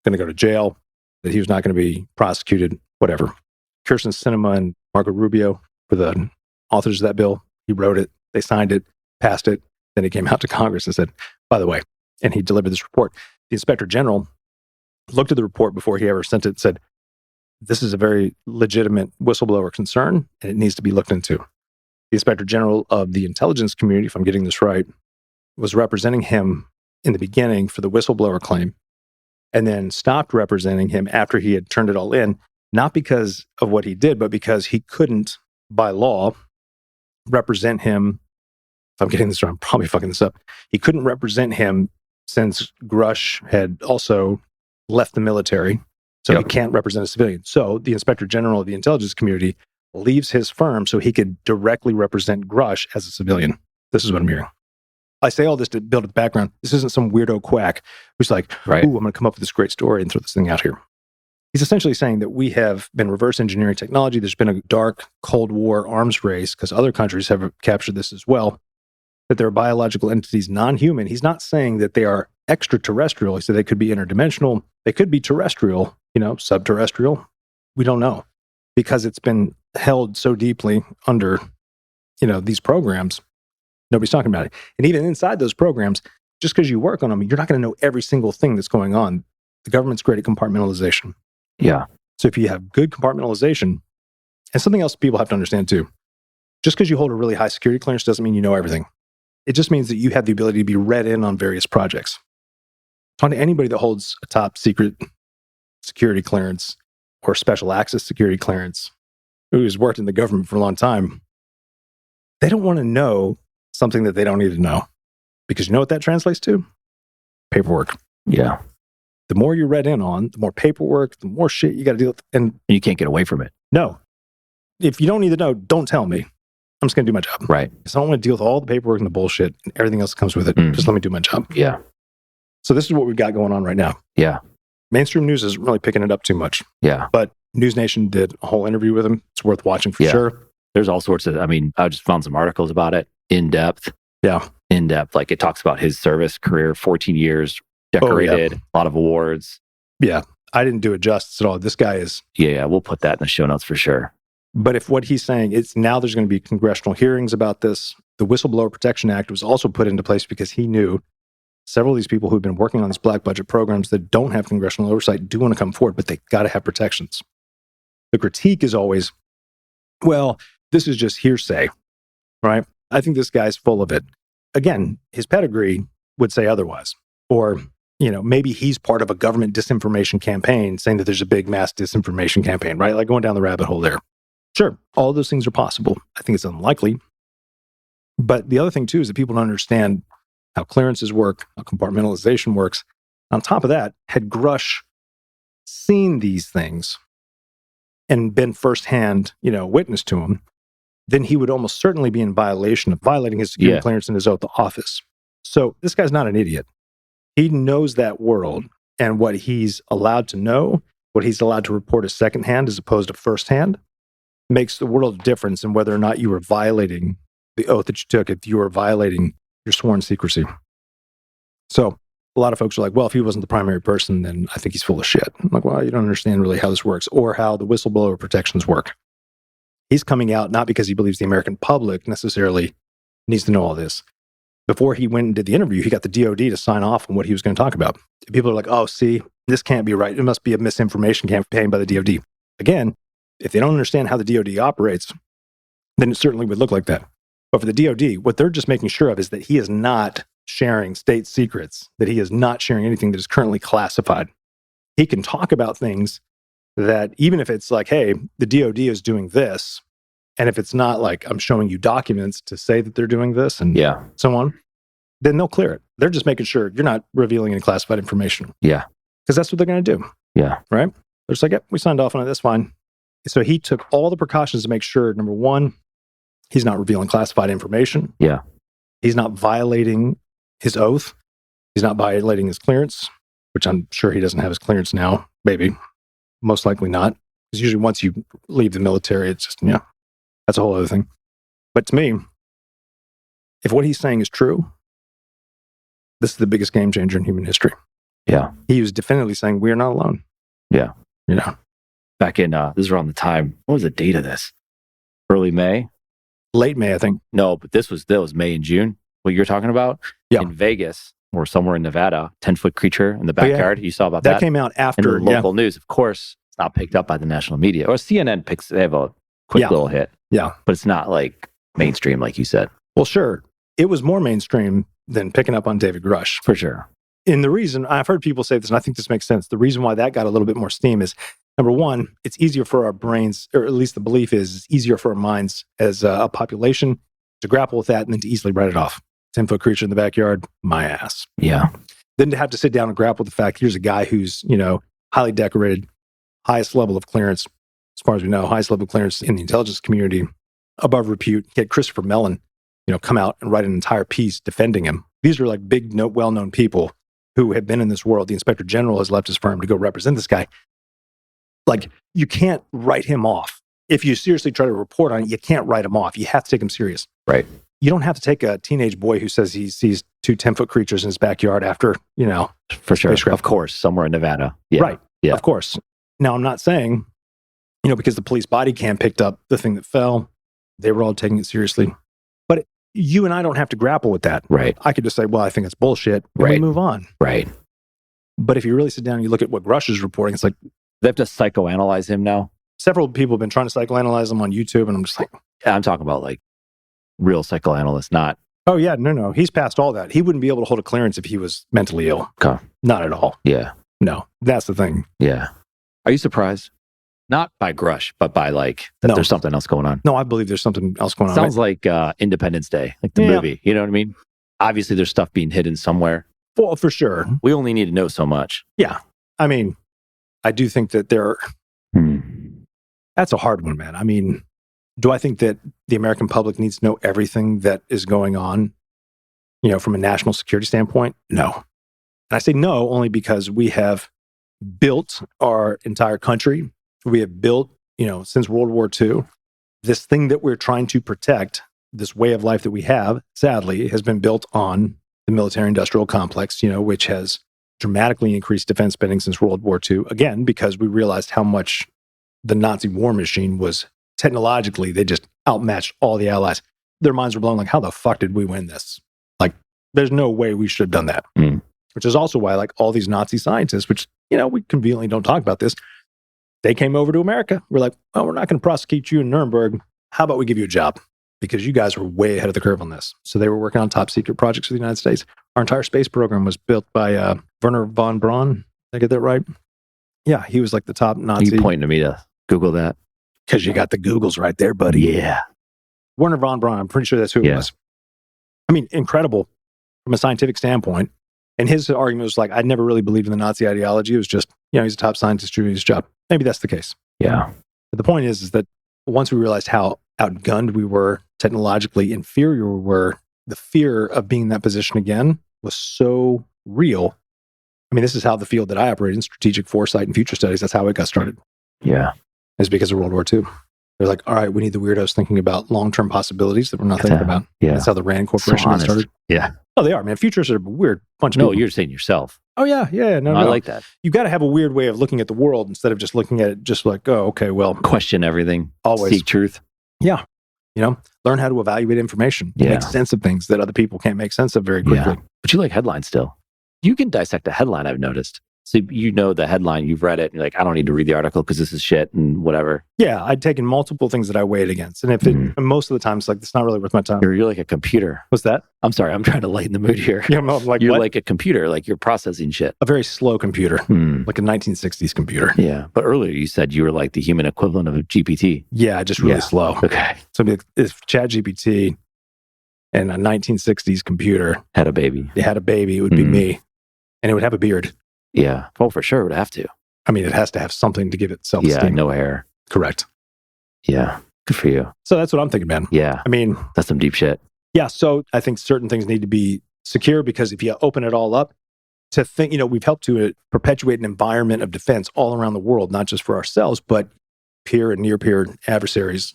going to go to jail, that he was not going to be prosecuted, whatever. Kirsten Sinema and Marco Rubio were the authors of that bill. He wrote it, they signed it, passed it. Then he came out to Congress and said, by the way, and he delivered this report. The Inspector General looked at the report before he ever sent it and said, this is a very legitimate whistleblower concern and it needs to be looked into. The Inspector General of the intelligence community, if I'm getting this right, was representing him in the beginning for the whistleblower claim and then stopped representing him after he had turned it all in, not because of what he did, but because he couldn't, by law, represent him. If I'm getting this wrong, I'm probably fucking this up. He couldn't represent him since Grush had also left the military. So he can't represent a civilian. So the Inspector General of the intelligence community leaves his firm so he could directly represent Grush as a civilian. This is what I'm hearing. I say all this to build a background. This isn't some weirdo quack who's like, Right. ooh, I'm going to come up with this great story and throw this thing out here. He's essentially saying that we have been reverse engineering technology. There's been a dark Cold War arms race because other countries have captured this as well, that there are biological entities, non-human. He's not saying that they are extraterrestrial. He said they could be interdimensional. They could be terrestrial, subterrestrial. We don't know because it's been held so deeply under, these programs. Nobody's talking about it. And even inside those programs, just because you work on them, you're not going to know every single thing that's going on. The government's great at compartmentalization. Yeah. So if you have good compartmentalization, and something else people have to understand too, just because you hold a really high security clearance doesn't mean you know everything. It just means that you have the ability to be read in on various projects. Talk to anybody that holds a top secret security clearance or special access security clearance who has worked in the government for a long time. They don't want to know something that they don't need to know. Because you know what that translates to? Paperwork. Yeah. The more you're read in on, the more paperwork, the more shit you got to deal with. And You can't get away from it. no, if you don't need to know, don't tell me. I'm just going to do my job. Right. Because I don't want to deal with all the paperwork and the bullshit and everything else that comes with it. Just let me do my job. Yeah. So this is what we've got going on right now. Yeah. Mainstream news isn't really picking it up too much. Yeah. But News Nation did a whole interview with him. It's worth watching for sure. There's all sorts of, I just found some articles about it in depth. Yeah. In depth. Like it talks about his service career, 14 years, decorated, a lot of awards. Yeah. I didn't do it justice at all. This guy is. Yeah. We'll put that in the show notes for sure. But if what he's saying, it's now there's going to be congressional hearings about this. The Whistleblower Protection Act was also put into place because he knew several of these people who've been working on these black budget programs that don't have congressional oversight do want to come forward, but they got to have protections. The critique is always, well, this is just hearsay, right? I think this guy's full of it. Again, his pedigree would say otherwise. Or, maybe he's part of a government disinformation campaign saying that there's a big mass disinformation campaign, right? Like going down the rabbit hole there. Sure, all those things are possible. I think it's unlikely. But the other thing too is that people don't understand how clearances work, how compartmentalization works. On top of that, had Grush seen these things and been firsthand, witness to them, then he would almost certainly be in violation of violating his security clearance and his oath of office. So this guy's not an idiot. He knows that world and what he's allowed to know, what he's allowed to report as secondhand as opposed to firsthand, makes the world of difference in whether or not you were violating the oath that you took, if you were violating your sworn secrecy. So a lot of folks are like, well, if he wasn't the primary person, then I think he's full of shit. I'm like, well, you don't understand really how this works or how the whistleblower protections work. He's coming out not because he believes the American public necessarily needs to know all this. Before he went and did the interview, he got the DOD to sign off on what he was going to talk about. People are like, oh, see, this can't be right. It must be a misinformation campaign by the DOD. Again, if they don't understand how the DOD operates, then it certainly would look like that. But for the DOD, what they're just making sure of is that he is not sharing state secrets, that he is not sharing anything that is currently classified. He can talk about things that even if it's like, hey, the DOD is doing this, and if it's not like I'm showing you documents to say that they're doing this and so on, then they'll clear it. They're just making sure you're not revealing any classified information. Yeah. Because that's what they're going to do. Yeah. Right? They're just like, yep, we signed off on it. That's fine. So he took all the precautions to make sure, number one, he's not revealing classified information. Yeah. He's not violating his oath. He's not violating his clearance, which I'm sure he doesn't have his clearance now. Maybe. Most likely not. Because usually once you leave the military, it's just, that's a whole other thing. But to me, if what he's saying is true, this is the biggest game changer in human history. Yeah. He was definitively saying, we are not alone. Yeah. Back in, this is around the time, what was the date of this? Early May? Late May, I think. No, but that was May and June. What you're talking about? Yeah. In Vegas or somewhere in Nevada, 10-foot creature in the backyard. You saw about that? That came out after. In the local news. Of course, it's not picked up by the national media. Or CNN they have a quick little hit. Yeah. But it's not like mainstream, like you said. Well, sure. It was more mainstream than picking up on David Grush. For sure. And the reason, I've heard people say this, and I think this makes sense. The reason why that got a little bit more steam is, number one, it's easier for our brains, or at least the belief is, it's easier for our minds as a population to grapple with that and then to easily write it off. 10-foot creature in the backyard, my ass. Yeah. Then to have to sit down and grapple with the fact, here's a guy who's, highly decorated, highest level of clearance, as far as we know, highest level of clearance in the intelligence community, above repute. He had Christopher Mellon, come out and write an entire piece defending him. These are like big, well-known people who have been in this world. The inspector general has left his firm to go represent this guy. Like, you can't write him off. If you seriously try to report on it, you can't write him off. You have to take him serious. Right. You don't have to take a teenage boy who says he sees 2 10-foot creatures in his backyard after, For sure. spacecraft. Of course, somewhere in Nevada. Yeah. Right. Yeah. Of course. Now, I'm not saying, because the police body cam picked up the thing that fell, they were all taking it seriously. But you and I don't have to grapple with that. Right. I could just say, well, I think it's bullshit, and we Right. move on. Right. But if you really sit down and you look at what Grush is reporting, it's like They have to psychoanalyze him now. several people have been trying to psychoanalyze him on YouTube, and I'm just like, Yeah, I'm talking about like real psychoanalysts, not. oh yeah, no. He's past all that. He wouldn't be able to hold a clearance if he was mentally ill. Okay. Not at all. Yeah. No, that's the thing. Yeah. Are you surprised? Not by Grush, but by like that No. there's something else going on. No, I believe there's something else going on. Sounds like Independence Day, like the Yeah. movie. You know what I mean? Obviously, there's stuff being hidden somewhere. Well, for sure. We only need to know so much. Yeah. I mean, I do think that that's a hard one, man. I mean, do I think that the American public needs to know everything that is going on, from a national security standpoint? No. And I say no only because we have built our entire country. We have built, since World War II, this thing that we're trying to protect, this way of life that we have, sadly, has been built on the military-industrial complex, which has dramatically increased defense spending since World War II. Again, because we realized how much the Nazi war machine was technologically, they just outmatched all the Allies. Their minds were blown, like, how the fuck did we win this? Like, there's no way we should have done that. Mm. Which is also why, like, all these Nazi scientists, which, we conveniently don't talk about this, they came over to America. We're like, oh, we're not going to prosecute you in Nuremberg. How about we give you a job? Because you guys were way ahead of the curve on this. So they were working on top secret projects for the United States. Our entire space program was built by Werner von Braun. Did I get that right? Yeah, he was like the top Nazi. Are you pointing to me to Google that? Because you got the Googles right there, buddy. Yeah. Werner von Braun, I'm pretty sure that's who it was. I mean, incredible from a scientific standpoint. And his argument was like, I'd never really believed in the Nazi ideology. It was just, he's a top scientist doing his job. Maybe that's the case. Yeah. But the point is that once we realized how outgunned we were, technologically inferior we were, the fear of being in that position again was so real. I mean, this is how the field that I operate in, strategic foresight and future studies, that's how it got started. Yeah. It's because of World War II. They're like, all right, we need the weirdos thinking about long-term possibilities that we're not thinking about. Yeah. That's how the RAND Corporation got started. Yeah. Oh, they are, man. Futurists are a weird bunch of No, people. you're saying yourself. Oh, yeah. No. I like that. You got to have a weird way of looking at the world instead of just looking at it just like, oh, okay, well. Question everything. Always. Seek truth. Yeah. Learn how to evaluate information. Yeah. Make sense of things that other people can't make sense of very quickly. Yeah. But you like headlines still. You can dissect a headline, I've noticed. So the headline, you've read it, and you're like, I don't need to read the article because this is shit and whatever. Yeah, I'd taken multiple things that I weighed against. And and most of the time, it's like, it's not really worth my time. You're like a computer. What's that? I'm sorry, I'm trying to lighten the mood here. Yeah, I'm like, you're what? like a computer, like you're processing shit. A very slow computer, like a 1960s computer. Yeah, but earlier you said you were like the human equivalent of a GPT. Yeah, just really slow. Okay. So if ChatGPT and a 1960s computer Had a baby. they had a baby, it would be me. And it would have a beard. Yeah. Oh, for sure, it would have to. I mean, it has to have something to give it self-esteem. Yeah, no hair. Correct. Yeah, good for you. So that's what I'm thinking, man. Yeah, I mean, that's some deep shit. yeah, so I think certain things need to be secure because if you open it all up to think, we've helped to perpetuate an environment of defense all around the world, not just for ourselves, but peer and near peer adversaries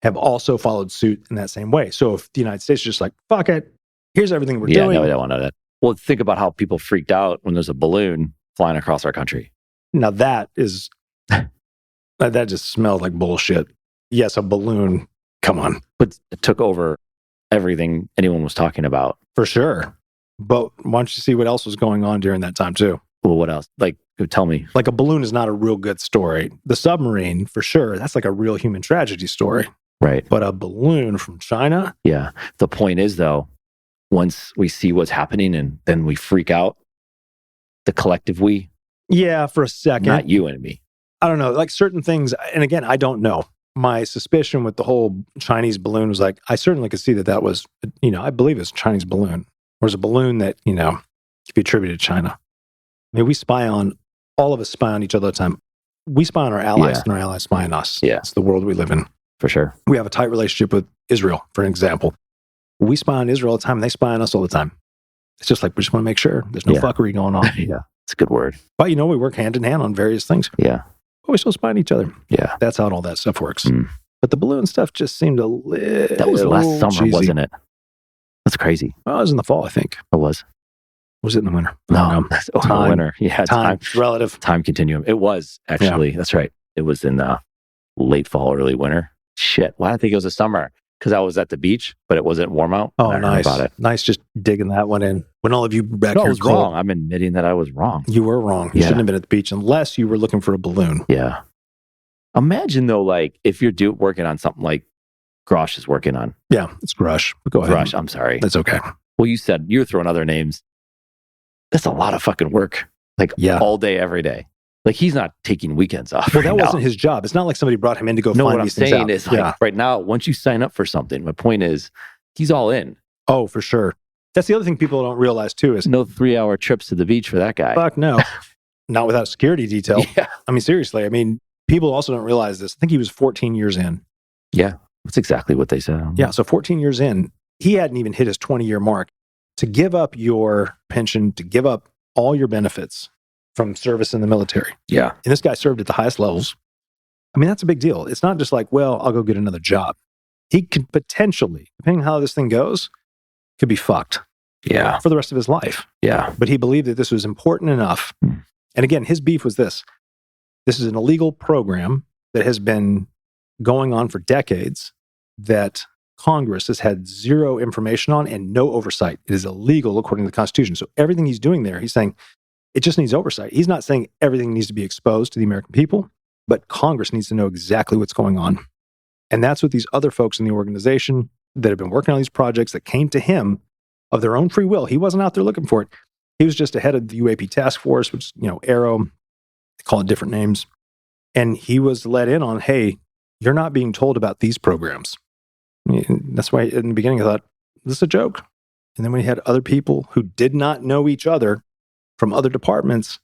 have also followed suit in that same way. So if the United States is just like, fuck it, here's everything we're doing. Yeah, no, I don't want to know that. Well, think about how people freaked out when there's a balloon flying across our country. Now that is, that just smells like bullshit. Yes, a balloon, come on. But it took over everything anyone was talking about. For sure. But why don't you see what else was going on during that time too? Well, what else? Like, tell me. Like a balloon is not a real good story. The submarine, for sure, that's like a real human tragedy story. Right. But a balloon from China? Yeah. The point is, though, once we see what's happening and then we freak out, the collective we. Yeah, for a second. Not you and me. I don't know. Like certain things, and again, I don't know. My suspicion with the whole Chinese balloon was like, I certainly could see that was, I believe it's a Chinese balloon. Or it's a balloon that, could be attributed to China. I mean, all of us spy on each other all the time. We spy on our allies and our allies spy on us. Yeah. It's the world we live in. For sure. We have a tight relationship with Israel, for example. We spy on Israel all the time, and they spy on us all the time. It's just like, we just want to make sure there's no fuckery going on. Yeah. It's a good word. But, we work hand in hand on various things. Yeah. But we still spying each other. Yeah. That's how all that stuff works. But the balloon stuff just seemed a little That was last summer, cheesy. wasn't it? That's crazy. Well, it was in the fall, I think. It was. Was it in the winter? No, that's the winter. Yeah, time. Relative. Time continuum. It was, actually. Yeah. That's right. It was in the late fall, early winter. Shit. Why did I think it was the summer? Because I was at the beach, but it wasn't warm out. Oh, nice. About it. Nice just digging that one in. When all of you back here I was wrong. I'm admitting that I was wrong. You were wrong. You shouldn't have been at the beach unless you were looking for a balloon. Yeah. Imagine, though, like, if you're working on something like Grosh is working on. Yeah, it's Grush. Go ahead. Grush, I'm sorry. That's okay. Well, you said you were throwing other names. That's a lot of fucking work. Like, all day, every day. Like, he's not taking weekends off. Well, that wasn't his job. It's not like somebody brought him in to go find these things out. What I'm saying is, like, right now, once you sign up for something, my point is, he's all in. Oh, for sure. That's the other thing people don't realize, too, is no 3-hour trips to the beach for that guy. Fuck no. Not without security detail. Yeah. I mean, seriously. I mean, people also don't realize this. I think he was 14 years in. Yeah. That's exactly what they said. Yeah. So 14 years in, he hadn't even hit his 20-year mark. To give up your pension, to give up all your benefits from service in the military. Yeah. And this guy served at the highest levels. I mean, that's a big deal. It's not just like, well, I'll go get another job. He could potentially, depending on how this thing goes, could be fucked. Yeah. For the rest of his life. Yeah. But he believed that this was important enough. And again, his beef was this. This is an illegal program that has been going on for decades that Congress has had zero information on and no oversight. It is illegal according to the Constitution. So everything he's doing there, he's saying it just needs oversight. He's not saying everything needs to be exposed to the American people, but Congress needs to know exactly what's going on. And that's what these other folks in the organization that have been working on these projects that came to him of their own free will. He wasn't out there looking for it. He was just the head of the UAP task force, which, Arrow, they call it different names. And he was let in on, hey, you're not being told about these programs. That's why in the beginning I thought, this is a joke. And then when he had other people who did not know each other from other departments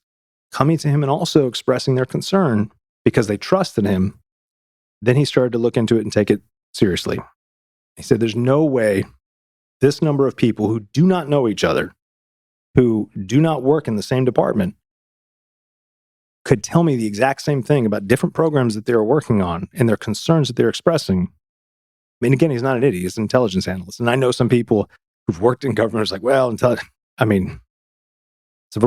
coming to him and also expressing their concern because they trusted him, then he started to look into it and take it seriously. He said, there's no way this number of people who do not know each other, who do not work in the same department, could tell me the exact same thing about different programs that they're working on and their concerns that they're expressing. I mean, again, he's not an idiot. He's an intelligence analyst. And I know some people who've worked in government are like, well, several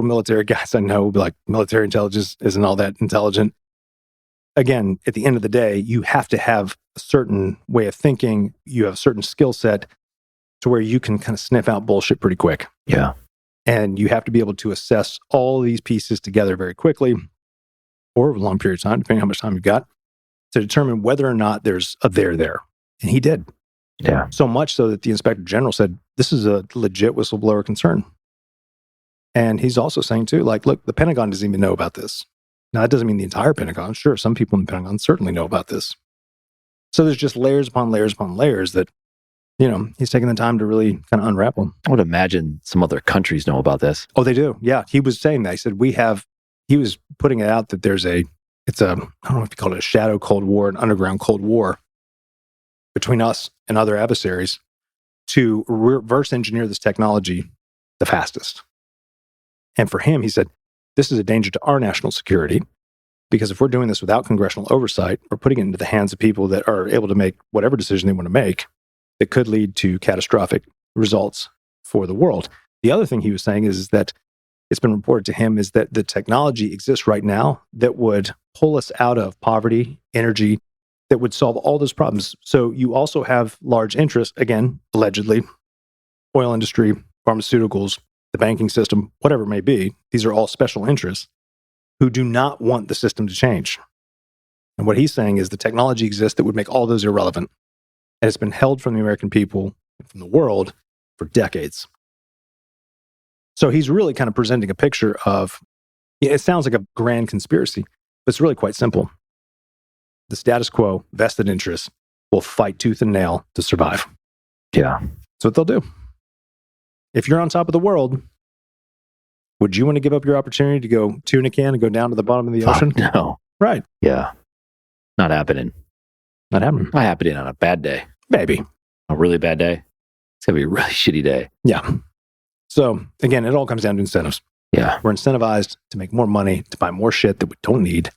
military guys I know will be like, military intelligence isn't all that intelligent. Again, at the end of the day, you have to have a certain way of thinking. You have a certain skill set to where you can kind of sniff out bullshit pretty quick. Yeah. And you have to be able to assess all these pieces together very quickly or over a long period of time, depending on how much time you've got, to determine whether or not there's a there. And he did. Yeah. So much so that the inspector general said, this is a legit whistleblower concern. And he's also saying too, like, look, the Pentagon doesn't even know about this. Now, that doesn't mean the entire Pentagon. Sure, some people in the Pentagon certainly know about this. So there's just layers upon layers upon layers that, he's taking the time to really kind of unwrap them. I would imagine some other countries know about this. Oh, they do. Yeah. He was saying that. He said, he was putting it out that there's I don't know if you call it a shadow Cold War, an underground Cold War between us and other adversaries to reverse engineer this technology the fastest. And for him, he said, this is a danger to our national security because if we're doing this without congressional oversight, we're putting it into the hands of people that are able to make whatever decision they want to make that could lead to catastrophic results for the world. The other thing he was saying is that it's been reported to him is that the technology exists right now that would pull us out of poverty, energy, that would solve all those problems. So you also have large interests, again, allegedly, oil industry, pharmaceuticals, the banking system, whatever it may be. These are all special interests who do not want the system to change. And what he's saying is the technology exists that would make all those irrelevant. And it's been held from the American people and from the world for decades. So he's really kind of presenting a picture of, it sounds like a grand conspiracy, but it's really quite simple. The status quo, vested interests, will fight tooth and nail to survive. Yeah. That's what they'll do. If you're on top of the world, would you want to give up your opportunity to go tuna can and go down to the bottom of the ocean? No. Right. Yeah. Not happening. Not happening. Not happening on a bad day. Maybe. A really bad day. It's going to be a really shitty day. Yeah. So again, it all comes down to incentives. Yeah. We're incentivized to make more money, to buy more shit that we don't need.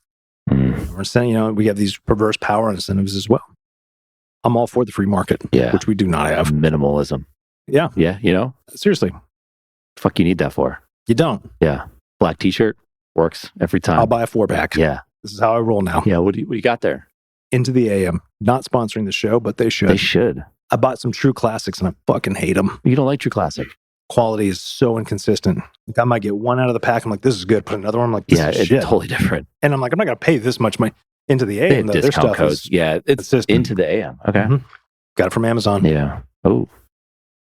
We're incentivized, we have these perverse power incentives as well. I'm all for the free market, which we do not have. Minimalism. Yeah. Yeah, Seriously. Fuck you need that for? You don't. Yeah. Black t-shirt works every time. I'll buy a 4-pack. Yeah. This is how I roll now. Yeah, what do you got there? Into the AM. Not sponsoring the show, but they should. They should. I bought some True Classics and I fucking hate them. You don't like True Classic? Quality is so inconsistent. Like I might get one out of the pack. I'm like, this is good. Put another one. I'm like, this is shit. It's totally different. And I'm like, I'm not going to pay this much money. Into the AM. They have discount codes. It's consistent. Into the AM. Okay. Mm-hmm. Got it from Amazon. Yeah. Oh,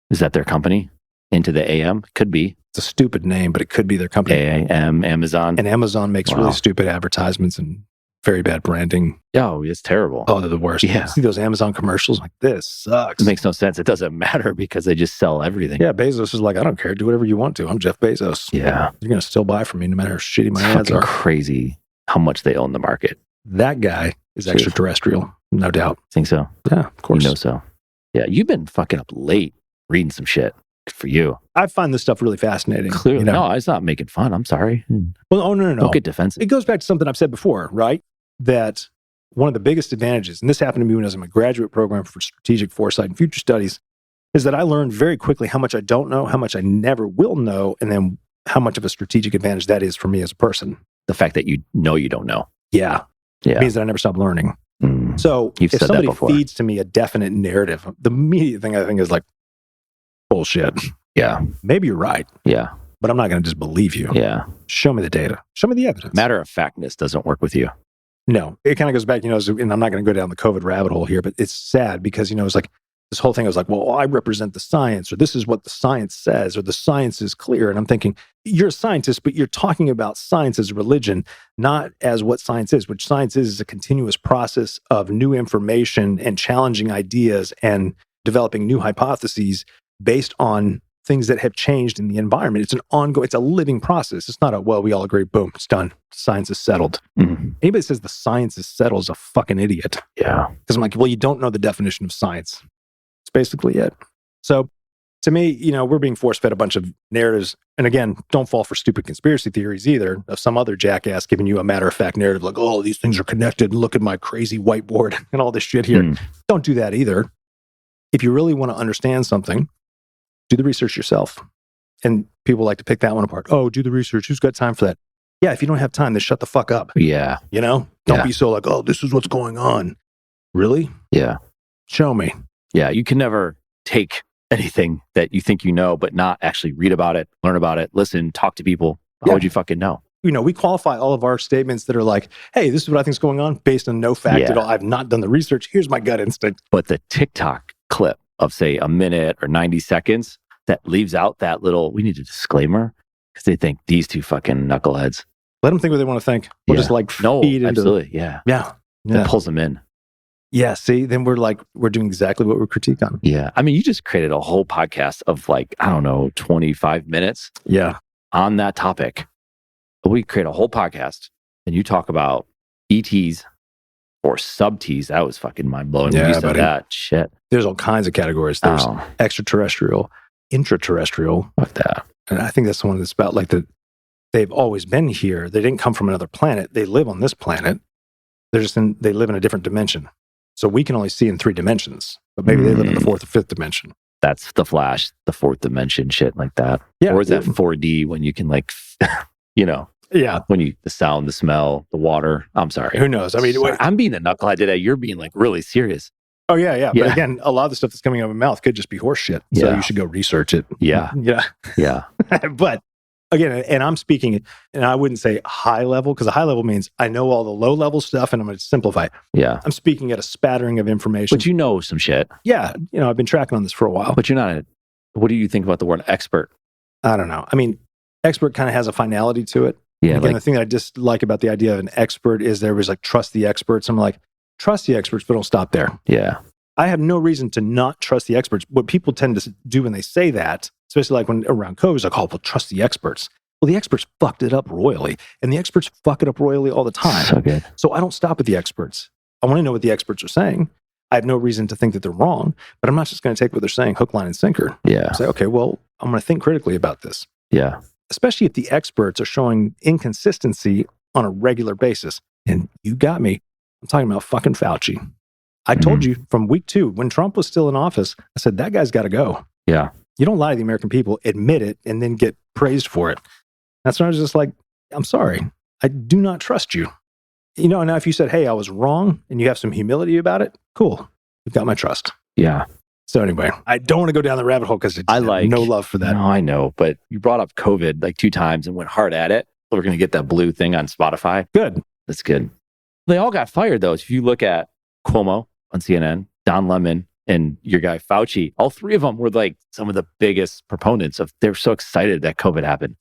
is that their company? Into the AM? Could be. It's a stupid name, but it could be their company. AM, Amazon. And Amazon makes really stupid advertisements and very bad branding. Oh, it's terrible. Oh, they're the worst. Yeah. See those Amazon commercials? Like, this sucks. It makes no sense. It doesn't matter because they just sell everything. Yeah, Bezos is like, I don't care. Do whatever you want to. I'm Jeff Bezos. Yeah. You're going to still buy from me no matter how shitty my ads are. Crazy how much they own the market. That guy is extraterrestrial, no doubt. Think so? Yeah, of course. You know so. Yeah, you've been fucking up late reading some shit. Good for you. I find this stuff really fascinating. Clearly. No, I was not making fun. I'm sorry. Well, no. Don't get defensive. It goes back to something I've said before, right? That one of the biggest advantages, and this happened to me when I was in my graduate program for strategic foresight and future studies, is that I learned very quickly how much I don't know, how much I never will know, and then how much of a strategic advantage that is for me as a person. The fact that you know you don't know. Yeah. It means that I never stop learning. So if somebody feeds to me a definite narrative, the immediate thing I think is like, bullshit. Yeah. Maybe you're right. Yeah. But I'm not going to just believe you. Yeah. Show me the data. Show me the evidence. Matter of factness doesn't work with you. No. It kind of goes back, and I'm not going to go down the COVID rabbit hole here, but it's sad because, it's like this whole thing. I was like, well, I represent the science, or this is what the science says, or the science is clear. And I'm thinking, you're a scientist, but you're talking about science as a religion, not as what science is, which science is a continuous process of new information and challenging ideas and developing new hypotheses based on things that have changed in the environment. It's an ongoing, it's a living process. It's not we all agree, boom, it's done. Science is settled. Anybody that says the science is settled is a fucking idiot. Yeah. Because I'm like, well, you don't know the definition of science. It's basically it. So to me, we're being force-fed a bunch of narratives. And again, don't fall for stupid conspiracy theories either of some other jackass giving you a matter-of-fact narrative like, oh, these things are connected and look at my crazy whiteboard and all this shit here. Don't do that either. If you really want to understand something, do the research yourself. And people like to pick that one apart. Oh, do the research. Who's got time for that? Yeah, if you don't have time, then shut the fuck up. Yeah. Don't be so like, oh, this is what's going on. Really? Yeah. Show me. Yeah. You can never take anything that you think you know, but not actually read about it, learn about it, listen, talk to people. How would you fucking know? We qualify all of our statements that are like, hey, this is what I think is going on based on no fact at all. I've not done the research. Here's my gut instinct. But the TikTok clip of, say, a minute or 90 seconds that leaves out that little, we need a disclaimer because they think these two fucking knuckleheads. Let them think what they want to think. We'll just feed into absolutely. Yeah. That pulls them in. Yeah. See, then we're doing exactly what we critique on. Yeah. I mean, you just created a whole podcast of 25 minutes. Yeah. On that topic. We create a whole podcast and you talk about ETs or sub-Ts. That was fucking mind-blowing when you said that. Shit. There's all kinds of categories. There's extraterrestrial, intraterrestrial. Like that. And I think that's the one that's about they've always been here. They didn't come from another planet. They live on this planet. They live in a different dimension. So we can only see in 3 dimensions, but maybe they live in the 4th or 5th dimension. That's the Flash, the 4th dimension shit like that. Yeah. Or is that 4D when you can Yeah. When the sound, the smell, the water. I'm sorry. Who knows? I mean, I'm being the knucklehead today. You're being really serious. Oh, yeah. But again, a lot of the stuff that's coming out of my mouth could just be horse shit. So you should go research it. Yeah. Yeah. But again, and I'm speaking, and I wouldn't say high level, because a high level means I know all the low level stuff and I'm going to simplify it. Yeah. I'm speaking at a spattering of information. But you know some shit. Yeah. I've been tracking on this for a while. But you're not what do you think about the word expert? I don't know. I mean, expert kind of has a finality to it. Yeah. Again, the thing that I dislike about the idea of an expert is there was trust the experts. I'm like, trust the experts, but don't stop there. Yeah. I have no reason to not trust the experts. What people tend to do when they say that, especially when around COVID, is well, trust the experts. Well, the experts fucked it up royally, and the experts fuck it up royally all the time. So good. So I don't stop at the experts. I want to know what the experts are saying. I have no reason to think that they're wrong, but I'm not just going to take what they're saying hook, line, and sinker. Yeah. Say, okay, well, I'm going to think critically about this. Yeah. Especially if the experts are showing inconsistency on a regular basis. And you got me. I'm talking about fucking Fauci. I told you from week 2, when Trump was still in office, I said, that guy's got to go. Yeah. You don't lie to the American people, admit it, and then get praised for it. That's when I was just like, I'm sorry. I do not trust you. You know, now if you said, hey, I was wrong, and you have some humility about it, cool. You've got my trust. Yeah. So anyway, I don't want to go down the rabbit hole because I have no love for that. No, I know. But you brought up COVID like 2 times and went hard at it. We're going to get that blue thing on Spotify. Good. That's good. They all got fired, though. If you look at Cuomo on CNN, Don Lemon, and your guy Fauci, all 3 of them were like some of the biggest proponents of, they were so excited that COVID happened.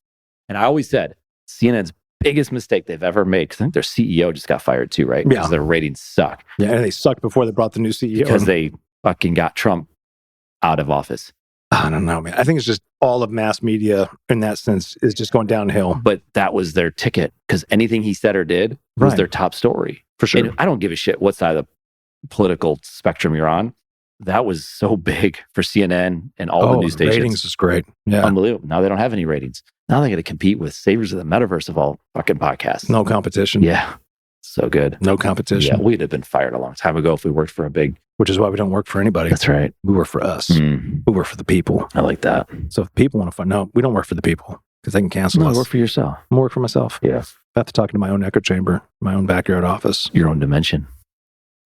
And I always said, CNN's biggest mistake they've ever made, because I think their CEO just got fired too, right? Yeah. Because their ratings suck. Yeah, and they sucked before they brought the new CEO. Because they fucking got Trump out of office. I don't know, man. I think it's just all of mass media in that sense is just going downhill. But that was their ticket, because anything he said or did was their top story. For sure. And I don't give a shit what side of the political spectrum you're on. That was so big for CNN and all the news stations. Ratings is great. Yeah. Unbelievable. Now they don't have any ratings. Now they got to compete with Saviors of the Metaverse of all fucking podcasts. No competition. Yeah. So good. No competition. Yeah, we'd have been fired a long time ago if we worked for a big... Which is why we don't work for anybody. That's right. We work for us. We work for the people. I like that. So if people want to find... No, we don't work for the people because they can cancel us. Work for yourself. I work for myself. Yeah. I have to talk into my own echo chamber, my own backyard office. Your own dimension.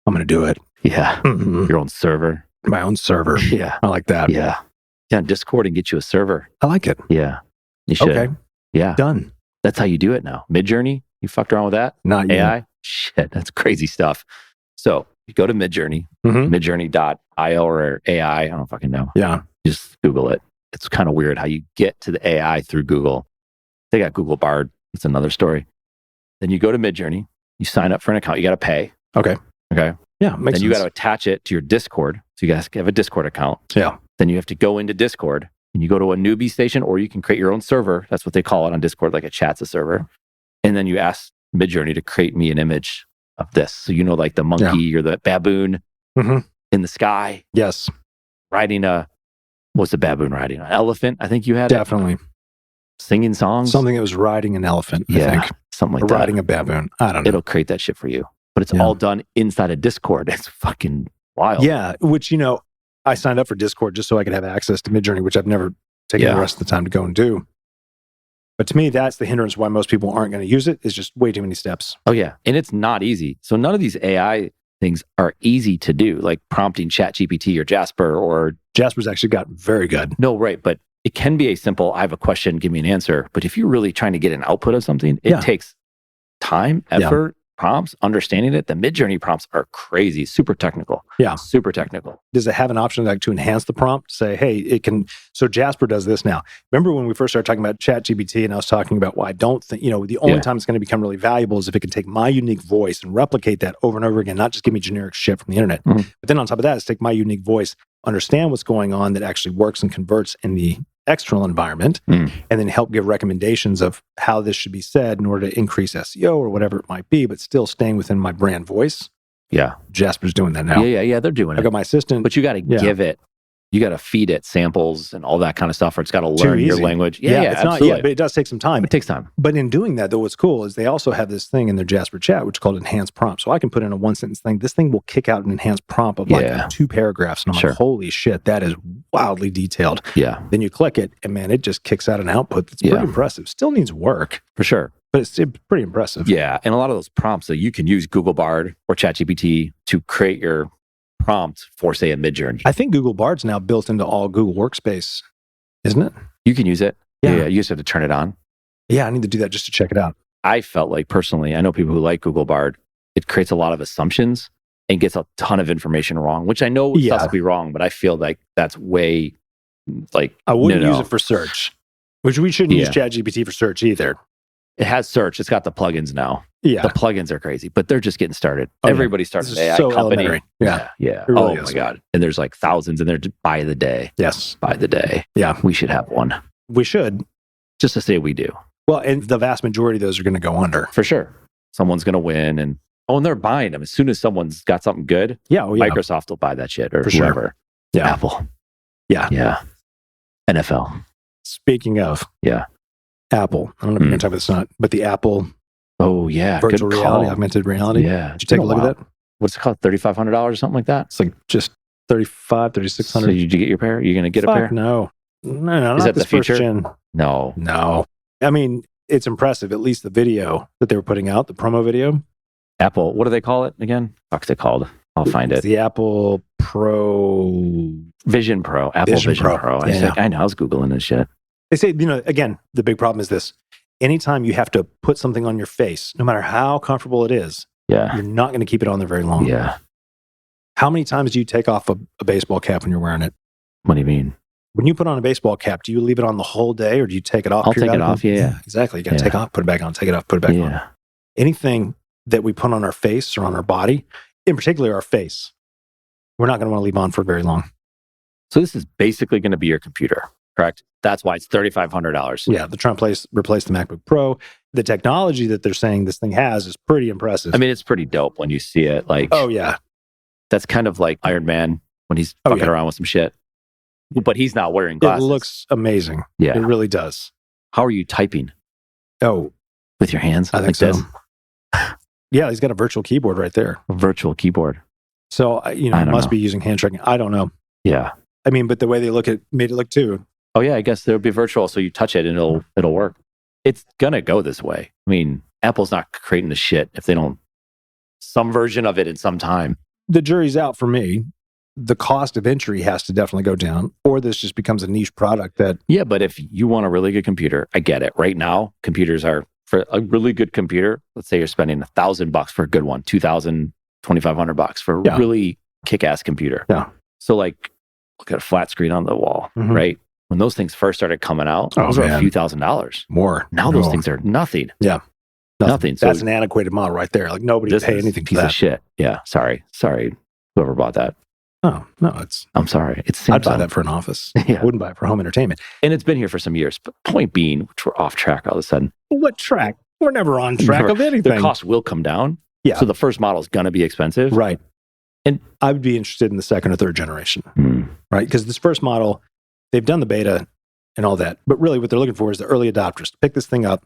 I'm going to do it. Yeah. Your own server. My own server. Yeah. I like that. Yeah. Yeah, Discord and get you a server. I like it. Yeah. You should. Okay. Yeah. Done. That's how you do it now. Midjourney, you fucked around with that? Not yet. AI? Shit, that's crazy stuff. So you go to Midjourney, Mm-hmm. midjourney.io or AI. I don't fucking know. Yeah. Just Google it. It's kind of weird how you get to the AI through Google. They got Google Bard. It's another story. Then you go to Midjourney. You sign up for an account. You got to pay. Okay. Okay. Yeah. Makes Then you got sense. to attach it to your Discord. So you guys have a Discord account. Yeah. Then you have to go into Discord and you go to a newbie station, or you can create your own server. That's what they call it on Discord, like a chat's a server. And then you ask Midjourney to create me an image of this. So, you know, like the monkey or the baboon in the sky Yes. riding what's the baboon riding? An elephant, I think you had. Definitely. Singing songs. Something that was riding an elephant, I think. Something like Or that. riding a baboon. I don't know. It'll create that shit for you. But it's all done inside of Discord. It's fucking wild. Yeah. Which, you know, I signed up for Discord just so I could have access to Midjourney, which I've never taken the rest of the time to go and do. But to me, that's the hindrance why most people aren't going to use it, is just way too many steps. Oh, yeah. And it's not easy. So none of these AI things are easy to do, like prompting ChatGPT or Jasper or... Jasper's actually got very good. No, right. But it can be a simple, I have a question, give me an answer. But if you're really trying to get an output of something, it takes time, effort, prompts, understanding it. The Midjourney prompts are crazy, super technical. Yeah. Super technical. Does it have an option like to enhance the prompt? Say, hey, it can... So Jasper does this now. Remember when we first started talking about ChatGPT and I was talking about why I don't think, you know, the only time it's going to become really valuable is if it can take my unique voice and replicate that over and over again, not just give me generic shit from the internet. But then on top of that, it's take my unique voice, understand what's going on that actually works and converts in the external environment, and then help give recommendations of how this should be said in order to increase SEO or whatever it might be, but still staying within my brand voice. Yeah. Jasper's doing that now. Yeah. They're doing I it. got my assistant. But you got to give it, you got to feed it samples and all that kind of stuff, or it's got to learn your language. Yeah, it's absolutely. not yet, but it does take some time. It takes time. But in doing that, though, what's cool is they also have this thing in their Jasper chat, which is called enhanced prompt. So I can put in a one sentence thing. This thing will kick out an enhanced prompt of like 2 paragraphs. And I'm like, holy shit, that is wildly detailed. Yeah. Then you click it and man, it just kicks out an output that's pretty impressive. Still needs work. For sure. But it's pretty impressive. Yeah. And a lot of those prompts that you can use Google Bard or ChatGPT to create your prompt for, say, a Midjourney. I think Google Bard's now built into all Google Workspace, isn't it? You can use it. Yeah. You just have to turn it on. Yeah, I need to do that just to check it out. I felt like personally, I know people who like Google Bard, it creates a lot of assumptions and gets a ton of information wrong, which I know is supposed to be wrong, but I feel like that's way like... I wouldn't use it for search, which we shouldn't use ChatGPT for search either. It has search. It's got the plugins now. Yeah. The plugins are crazy, but they're just getting started. Everybody starts an AI so company. Elementary. Yeah. Really Oh my God. And there's like thousands and they're by the day. Yes. By the day. Yeah. We should have one. We should. Just to say we do. Well, and the vast majority of those are going to go under. For sure. Someone's going to win. And they're buying them. As soon as someone's got something good, Microsoft will buy that shit or whoever. Yeah. Apple. Yeah. Yeah. NFL. Speaking of Apple, I don't know if you're going to talk about this or not, but the Apple virtual reality, augmented reality. Yeah. Did you take a look at that? What's it called? $3,500 or something like that? It's like just $3,600. So did you get your pair? You're going to get a pair? No, not Is that this the future? first gen. No. I mean, it's impressive. At least the video that they were putting out, the promo video. Apple, what do they call it again? What's it called? I'll find it. The Apple Vision Pro. Apple Vision Pro. I know. I was Googling this shit. They say, again, the big problem is this. Anytime you have to put something on your face, no matter how comfortable it is, you're not going to keep it on there very long. Yeah. How many times do you take off a baseball cap when you're wearing it? What do you mean? When you put on a baseball cap, do you leave it on the whole day or do you take it off? I'll take it off, yeah. Exactly. You got to take it off, put it back on, take it off, put it back on. Anything that we put on our face or on our body, in particular our face, we're not going to want to leave on for very long. So this is basically going to be your computer, correct? That's why it's $3,500. Yeah, the Trump replaced the MacBook Pro. The technology that they're saying this thing has is pretty impressive. I mean, it's pretty dope when you see it. Like, oh yeah, that's kind of like Iron Man when he's fucking around with some shit. But he's not wearing glasses. It looks amazing. Yeah, it really does. How are you typing? Oh, with your hands? I think so. Yeah, he's got a virtual keyboard right there. A virtual keyboard. So, he must be using hand tracking. I don't know. Yeah. I mean, but the way they made it look too. Oh yeah, I guess it'll be virtual. So you touch it and it'll work. It's going to go this way. I mean, Apple's not creating the shit if they don't, some version of it in some time. The jury's out for me. The cost of entry has to definitely go down, or this just becomes a niche product that... Yeah, but if you want a really good computer, I get it. Right now, computers are, for a really good computer, let's say you're spending $1,000 for a good one, $2,000, $2,500 for a really kick-ass computer. Yeah. So like, look at a flat screen on the wall, right? When those things first started coming out, those were a few $1,000s. More. Now those things are nothing. Yeah. Nothing. So that's an antiquated model right there. Like nobody would pay anything for that. Piece of shit. Yeah. Sorry. Whoever bought that. Oh, no, I'm sorry. I'd buy that for an office. I wouldn't buy it for home entertainment. And it's been here for some years. But point being, which we're off track all of a sudden. What track? We're never on track of anything. The cost will come down. Yeah. So the first model is going to be expensive. Right. And I would be interested in the second or third generation. Right? Because this first model, they've done the beta and all that. But really what they're looking for is the early adopters to pick this thing up,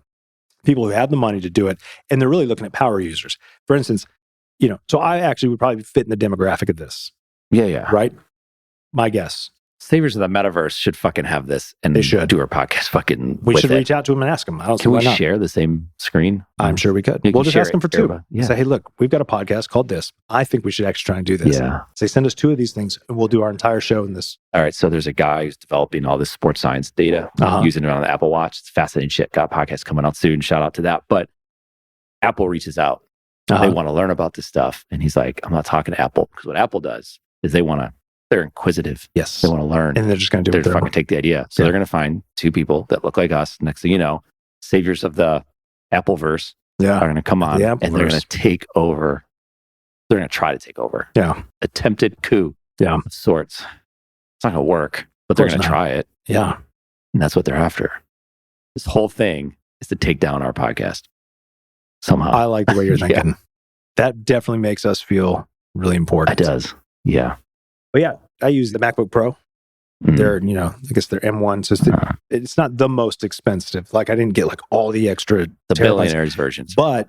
people who have the money to do it. And they're really looking at power users. For instance, so I actually would probably fit in the demographic of this. Yeah. Right? My guess. Saviors of the Metaverse should fucking have this, and they should do our podcast fucking. We should reach out to them and ask them. Can we share the same screen? I'm sure we could. We'll just ask them for two. Say, hey, look, we've got a podcast called this. I think we should actually try and do this. Yeah. Say, send us two of these things, and we'll do our entire show in this. All right. So there's a guy who's developing all this sports science data, using it on the Apple Watch. It's fascinating shit. Got a podcast coming out soon. Shout out to that. But Apple reaches out. They want to learn about this stuff, and he's like, I'm not talking to Apple, because what Apple does is they're inquisitive. Yes. They want to learn. And they're just going to do it. They're fucking take the idea. So they're going to find two people that look like us. Next thing you know, saviors of the Appleverse are going to come on and they're going to take over. They're going to try to take over. Yeah. Attempted coup. Yeah. Of sorts. It's not going to work, but they're going to try it. Yeah. And that's what they're after. This whole thing is to take down our podcast. Somehow. I like the way you're thinking. That definitely makes us feel really important. It does. Yeah. But yeah, I use the MacBook Pro. They're, I guess they're M1. So it's not the most expensive. Like I didn't get like all the extra billionaires versions. But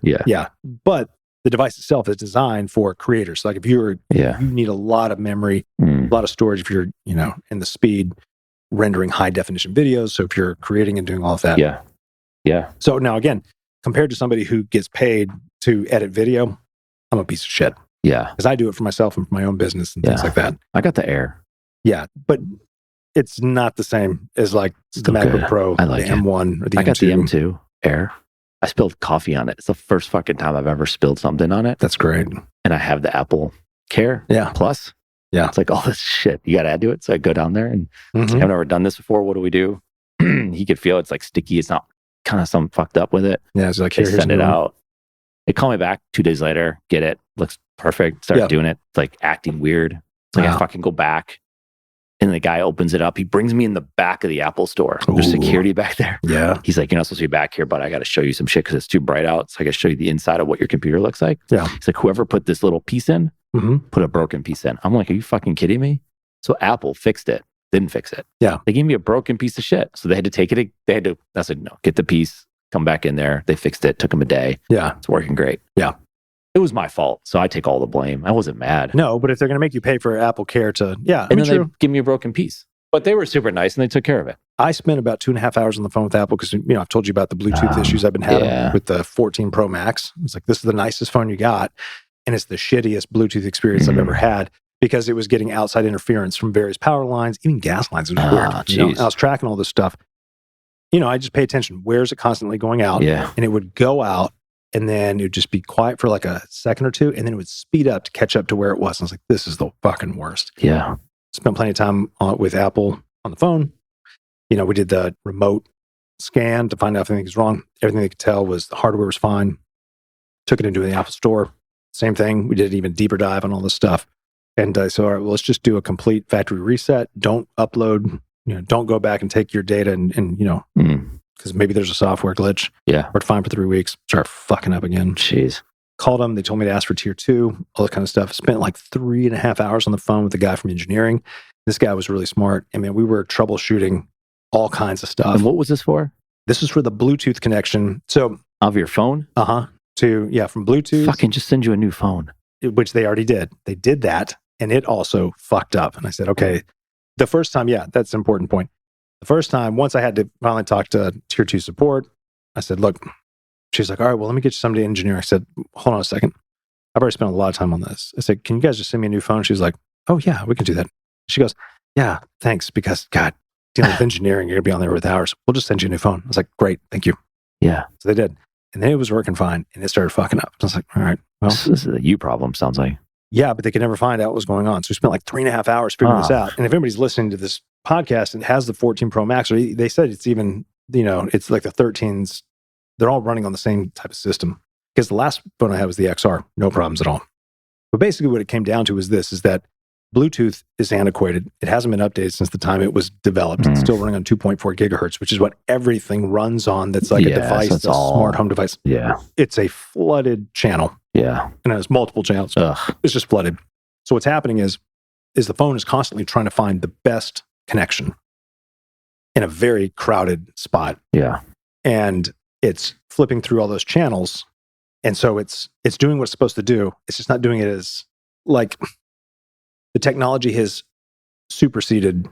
but the device itself is designed for creators. Like if you need a lot of memory, a lot of storage if you're, in the speed rendering high definition videos. So if you're creating and doing all of that. Yeah. Yeah. So now again, compared to somebody who gets paid to edit video, I'm a piece of shit. Yeah. Because I do it for myself and for my own business and things like that. I got the Air. Yeah. But it's not the same as like the MacBook Pro, I like the M1 or the M2. I got the M2 Air. I spilled coffee on it. It's the first fucking time I've ever spilled something on it. That's great. And I have the Apple Care Plus. Yeah. It's like all this shit you got to add to it. So I go down there and I've never done this before. What do we do? He could feel it's like sticky. It's not kind of something fucked up with it. Yeah. It's like, here's send it out. They call me back 2 days later. Get it. Looks perfect. Start doing it. It's like acting weird. It's like I fucking go back. And the guy opens it up. He brings me in the back of the Apple store. There's security back there. Yeah. He's like, you're not supposed to be back here, but I got to show you some shit because it's too bright out. So I got to show you the inside of what your computer looks like. Yeah. He's like, whoever put this little piece in, put a broken piece in. I'm like, are you fucking kidding me? So Apple fixed it. didn't fix it. Yeah. They gave me a broken piece of shit. So they had to take it. I said, no, get the piece, come back in there. They fixed it. Took them a day. Yeah. It's working great. Yeah. It was my fault. So I take all the blame. I wasn't mad. No, but if they're going to make you pay for Apple Care to, and then they give me a broken piece. But they were super nice and they took care of it. I spent about 2.5 hours on the phone with Apple because, I've told you about the Bluetooth issues I've been having with the 14 Pro Max. It's like, this is the nicest phone you got. And it's the shittiest Bluetooth experience I've ever had because it was getting outside interference from various power lines, even gas lines. It was weird. I was tracking all this stuff. I just pay attention. Where's it constantly going out? Yeah. And it would go out and then it would just be quiet for like a second or two. And then it would speed up to catch up to where it was. And I was like, this is the fucking worst. Yeah. Spent plenty of time with Apple on the phone. We did the remote scan to find out if anything was wrong. Everything they could tell was the hardware was fine. Took it into the Apple store. Same thing. We did an even deeper dive on all this stuff. And so, all right, well, let's just do a complete factory reset. Don't upload, don't go back and take your data and because maybe there's a software glitch. Yeah. We're fine for 3 weeks. Start fucking up again. Jeez. Called them. They told me to ask for tier 2, all that kind of stuff. Spent like 3.5 hours on the phone with the guy from engineering. This guy was really smart. I mean, we were troubleshooting all kinds of stuff. And what was this for? This is for the Bluetooth connection. So, of your phone? From Bluetooth. Fucking just send you a new phone. Which they already did. They did that, and it also fucked up. And I said, okay, the first time, that's an important point. The first time, once I had to finally talk to tier 2 support, I said, look, she's like, all right, well, let me get you somebody to engineer. I said, hold on a second. I've already spent a lot of time on this. I said, can you guys just send me a new phone? She's like, oh, yeah, we can do that. She goes, yeah, thanks, because, God, dealing with engineering, you're going to be on there with hours. We'll just send you a new phone. I was like, great, thank you. Yeah. So they did. And then it was working fine, and it started fucking up. I was like, all right, well. This is a you problem, sounds like. Yeah, but they could never find out what was going on. So we spent like 3.5 hours figuring this out. And if anybody's listening to this podcast and has the 14 Pro Max, or they said it's even, it's like the 13s, they're all running on the same type of system. Because the last phone I had was the XR, no problems at all. But basically what it came down to is that Bluetooth is antiquated. It hasn't been updated since the time it was developed. It's still running on 2.4 gigahertz, which is what everything runs on. That's like a device, a smart home device. Yeah. It's a flooded channel. Yeah. And it has multiple channels. Ugh. It's just flooded. So what's happening is the phone is constantly trying to find the best connection in a very crowded spot. Yeah. And it's flipping through all those channels. And so it's doing what it's supposed to do. It's just not doing it as like the technology has superseded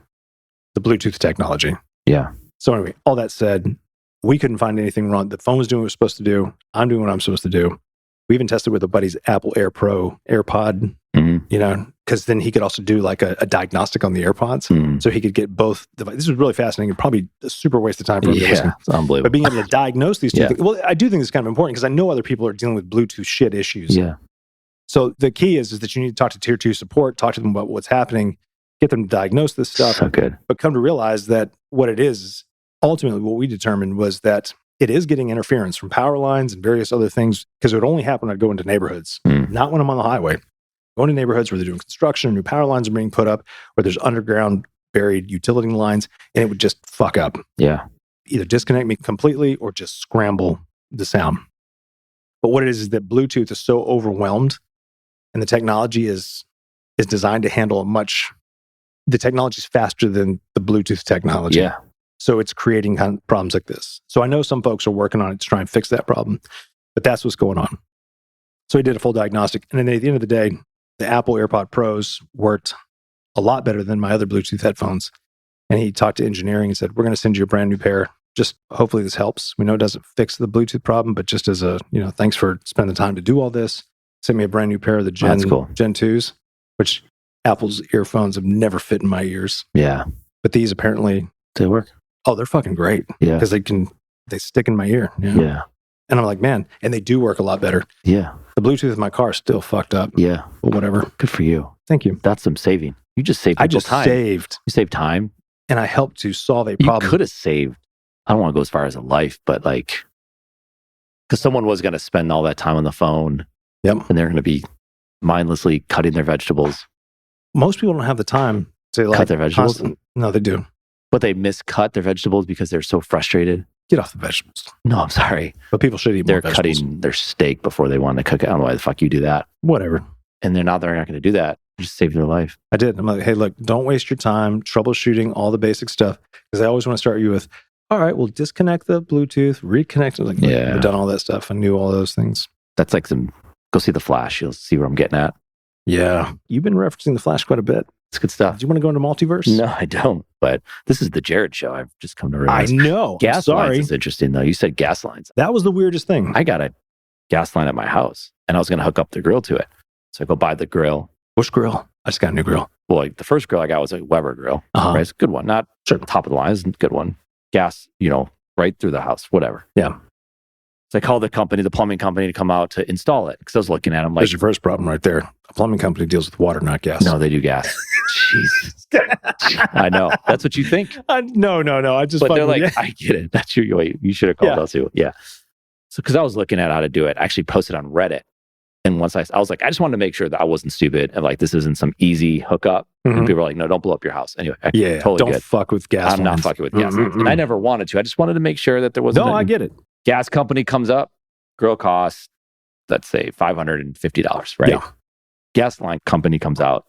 the Bluetooth technology. Yeah. So anyway, all that said, we couldn't find anything wrong. The phone was doing what it was supposed to do. I'm doing what I'm supposed to do. We even tested with a buddy's Apple AirPod, because then he could also do like a diagnostic on the AirPods. So he could get both devices. This was really fascinating and probably a super waste of time for everybody listening. It's unbelievable. But being able to diagnose these two things, well, I do think it's kind of important because I know other people are dealing with Bluetooth shit issues. Yeah. So the key is that you need to talk to tier 2 support, talk to them about what's happening, get them to diagnose this stuff. So good. But come to realize that what it is, ultimately what we determined was that it is getting interference from power lines and various other things, because it would only happen when I go into neighborhoods, not when I'm on the highway. Going to neighborhoods where they're doing construction, new power lines are being put up, where there's underground buried utility lines, and it would just fuck up. Yeah. Either disconnect me completely or just scramble the sound. But what it is that Bluetooth is so overwhelmed, and the technology is designed to handle the technology is faster than the Bluetooth technology. Yeah. So it's creating kind of problems like this. So I know some folks are working on it to try and fix that problem, but that's what's going on. So he did a full diagnostic. And then at the end of the day, the Apple AirPod Pros worked a lot better than my other Bluetooth headphones. And he talked to engineering and said, we're going to send you a brand new pair. Just hopefully this helps. We know it doesn't fix the Bluetooth problem, but just as a, thanks for spending the time to do all this. Sent me a brand new pair of the Gen 2s, which Apple's earphones have never fit in my ears. Yeah. But these apparently... They work. Oh, they're fucking great. Yeah. Because they stick in my ear. Yeah. And I'm like, man, and they do work a lot better. Yeah. The Bluetooth in my car is still fucked up. Yeah. But whatever. Good for you. Thank you. That's some saving. You just saved I just time. saved. You saved time. And I helped to solve a problem. You could have saved, I don't want to go as far as a life, but like, because someone was going to spend all that time on the phone. Yep. And they're going to be mindlessly cutting their vegetables. Most people don't have the time to cut their vegetables. No, they do. But they miscut their vegetables because they're so frustrated. Get off the vegetables. No, I'm sorry. But people should eat more vegetables. They're cutting their steak before they want to cook it. I don't know why the fuck you do that. Whatever. And they're not going to do that. Just saved their life. I did. I'm like, hey, look, don't waste your time troubleshooting all the basic stuff, because I always want to start you with, all right, well, disconnect the Bluetooth, reconnect it. Like, I've done all that stuff. I knew all those things. That's like go see The Flash. You'll see where I'm getting at. Yeah. You've been referencing The Flash quite a bit. It's good stuff. Do you want to go into multiverse? No, I don't. But this is the Jared show. I've just come to realize. I know. Gas lines is interesting, though. You said gas lines. That was the weirdest thing. I got a gas line at my house, and I was going to hook up the grill to it. So I go buy the grill. Which grill? I just got a new grill. Well, like the first grill I got was a Weber grill. Right? It's a good one. Not top of the line. It's a good one. Gas, right through the house, whatever. Yeah. So I called the plumbing company to come out to install it, because I was looking at them like... There's your first problem right there. A plumbing company deals with water, not gas. No, they do gas. Jesus. I know. That's what you think. No. I just... But they're like, I get it. That's you should have called us too. Yeah. So because I was looking at how to do it, I actually posted on Reddit. And once I was like, I just wanted to make sure that I wasn't stupid and like this isn't some easy hookup. And people were like, no, don't blow up your house. Anyway, totally don't good. fuck with gas I'm not fucking with gas lines. And I never wanted to. I just wanted to make sure that there wasn't... No, I get it. Gas company comes up, grill costs, let's say $550, right? Yeah. Gas line company comes out.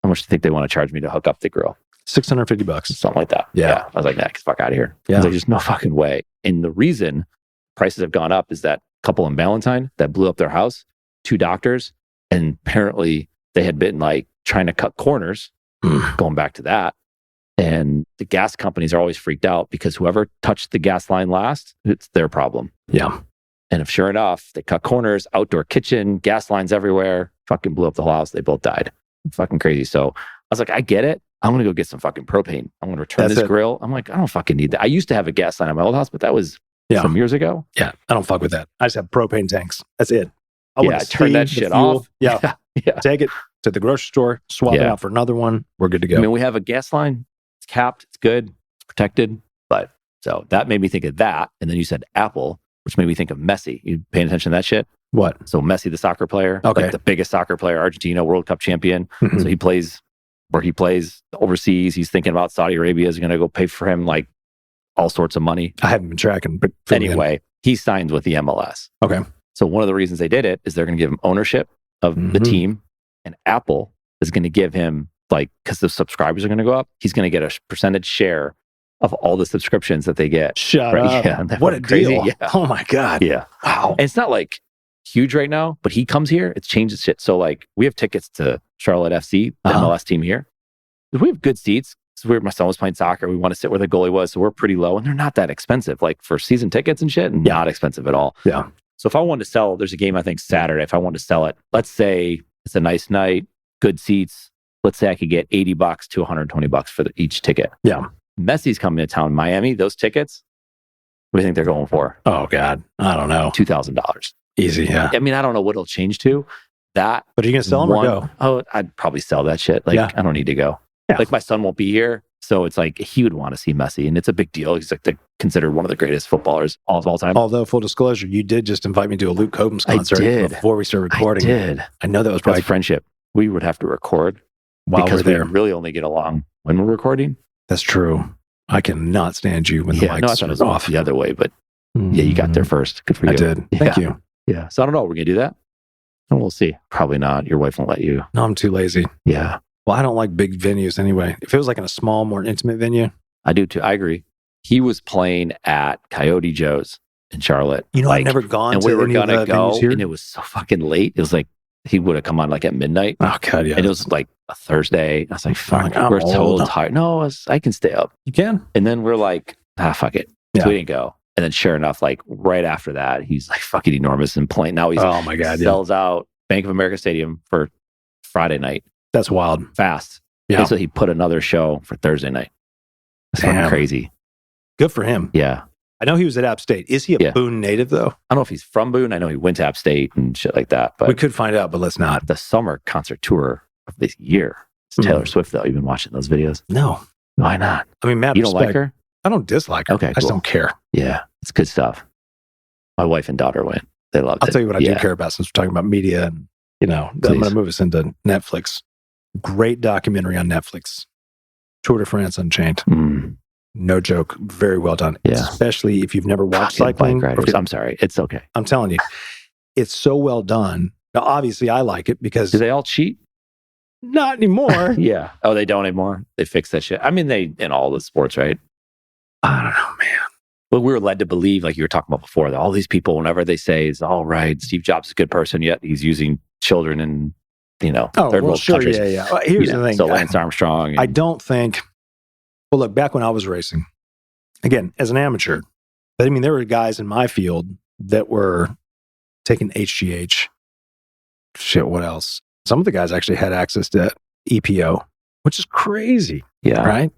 How much do you think they want to charge me to hook up the grill? $650. Something like that. Yeah. I was like, nah, get the fuck out of here. Yeah. I was like, there's no fucking way. And the reason prices have gone up is that couple in Valentine that blew up their house, 2 doctors, and apparently they had been like trying to cut corners, going back to that. And the gas companies are always freaked out because whoever touched the gas line last, it's their problem. Yeah. And if sure enough, they cut corners, outdoor kitchen, gas lines everywhere, fucking blew up the whole house. They both died. Fucking crazy. So I was like, I get it. I'm going to go get some fucking propane. I'm going to return this grill. I'm like, I don't fucking need that. I used to have a gas line at my old house, but that was some years ago. Yeah. I don't fuck with that. I just have propane tanks. That's it. I turn that shit off. Yeah. Take it to the grocery store, swap it out for another one. We're good to go. I mean, we have a gas line. It's capped. It's good. It's protected. But so that made me think of that. And then you said Apple, which made me think of Messi. You paying attention to that shit? What? So Messi, the soccer player, like the biggest soccer player, Argentina, World Cup champion. So he plays overseas. He's thinking about Saudi Arabia is going to go pay for him like all sorts of money. I haven't been tracking, but anyway, he signed with the MLS. Okay. So one of the reasons they did it is they're going to give him ownership of the team, and Apple is going to give him, like, because the subscribers are going to go up, he's going to get a percentage share of all the subscriptions that they get. Shut up. Yeah, what a crazy deal. Yeah. Oh my God. Yeah. Wow. And it's not like huge right now, but he comes here, it's changes shit. So like we have tickets to Charlotte FC, the MLS team here. We have good seats. So my son was playing soccer. We want to sit where the goalie was. So we're pretty low, and they're not that expensive. Like for season tickets and shit, not expensive at all. Yeah. So if I wanted to sell, there's a game, I think Saturday. If I wanted to sell it, let's say it's a nice night, good seats. Let's say I could get $80 to $120 for each ticket. Yeah. Messi's coming to town, Miami. Those tickets, what do you think they're going for? Oh God. I don't know. $2,000. Easy. Yeah. I mean, I don't know what it'll change to. That. But are you going to sell them or go? Oh, I'd probably sell that shit. Like, I don't need to go. Yeah. Like my son won't be here. So it's like he would want to see Messi, and it's a big deal. He's like considered one of the greatest footballers of all time. Although, full disclosure, you did just invite me to a Luke Combs concert before we started recording. I did. I know that was probably friendship. We would have to record because we really only get along when we're recording. That's true. I cannot stand you when the mics are off the other way, but yeah, you got there first. Good for you. I did. Thank you. Yeah. So I don't know. We're going to do that. And we'll see. Probably not. Your wife won't let you. No, I'm too lazy. Yeah. Well, I don't like big venues anyway. If it was like in a small, more intimate venue. I do too. I agree. He was playing at Coyote Joe's in Charlotte. You know, I've never gone and to we were any going to of the go, venues here. and it was so fucking late. It was like, he would have come on like at midnight. Oh, God, yeah. And it was like a Thursday. I was like, fuck, I'm we're old. so tired. No, I can stay up. You can? And then we're like, fuck it. Yeah. So we didn't go. And then sure enough, like right after that, he's like fucking enormous and playing. Now he's, oh my God, sells out Bank of America Stadium for Friday night. That's wild. Fast. Yeah. And so he put another show for Thursday night. It's fucking crazy. Good for him. Yeah. I know he was at App State. Is he a Boone native, though? I don't know if he's from Boone. I know he went to App State and shit like that. But we could find out, but let's not. The summer concert tour of this year is Taylor Swift, though. You've been watching those videos? No. Why not? I mean, Matt, you don't like her? I don't dislike her. Okay, I just don't care. Yeah, it's good stuff. My wife and daughter went. They loved it. I'll tell you what I do care about since we're talking about media. And, you know, I'm going to move us into Netflix. Great documentary on Netflix. Tour de France Unchained. No joke. Very well done. Yeah. Especially if you've never watched cycling. I'm sorry. It's okay. I'm telling you. It's so well done. Now, obviously, I like it because... Do they all cheat? Not anymore. Yeah. Oh, they don't anymore? They fixed that shit. I mean, they in all the sports, right? I don't know, man. But we were led to believe, like you were talking about before, that all these people, whenever they say, is all right, Steve Jobs is a good person, yet he's using children in, third world countries. Yeah. Well, here's the thing. So Lance Armstrong. I don't think, well, look, back when I was racing, again, as an amateur, but I mean, there were guys in my field that were taking HGH. Shit, what else? Some of the guys actually had access to EPO, which is crazy. Yeah. Right?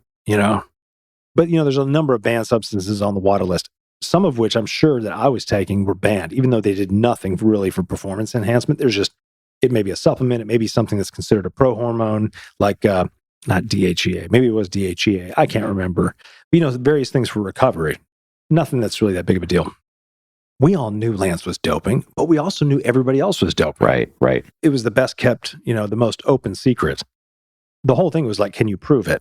But, there's a number of banned substances on the water list, some of which I'm sure that I was taking were banned, even though they did nothing really for performance enhancement. There's just, it may be a supplement. It may be something that's considered a pro-hormone, like not DHEA. Maybe it was DHEA. I can't remember. But, various things for recovery. Nothing that's really that big of a deal. We all knew Lance was doping, but we also knew everybody else was doping. Right. It was the best kept, the most open secret. The whole thing was like, can you prove it?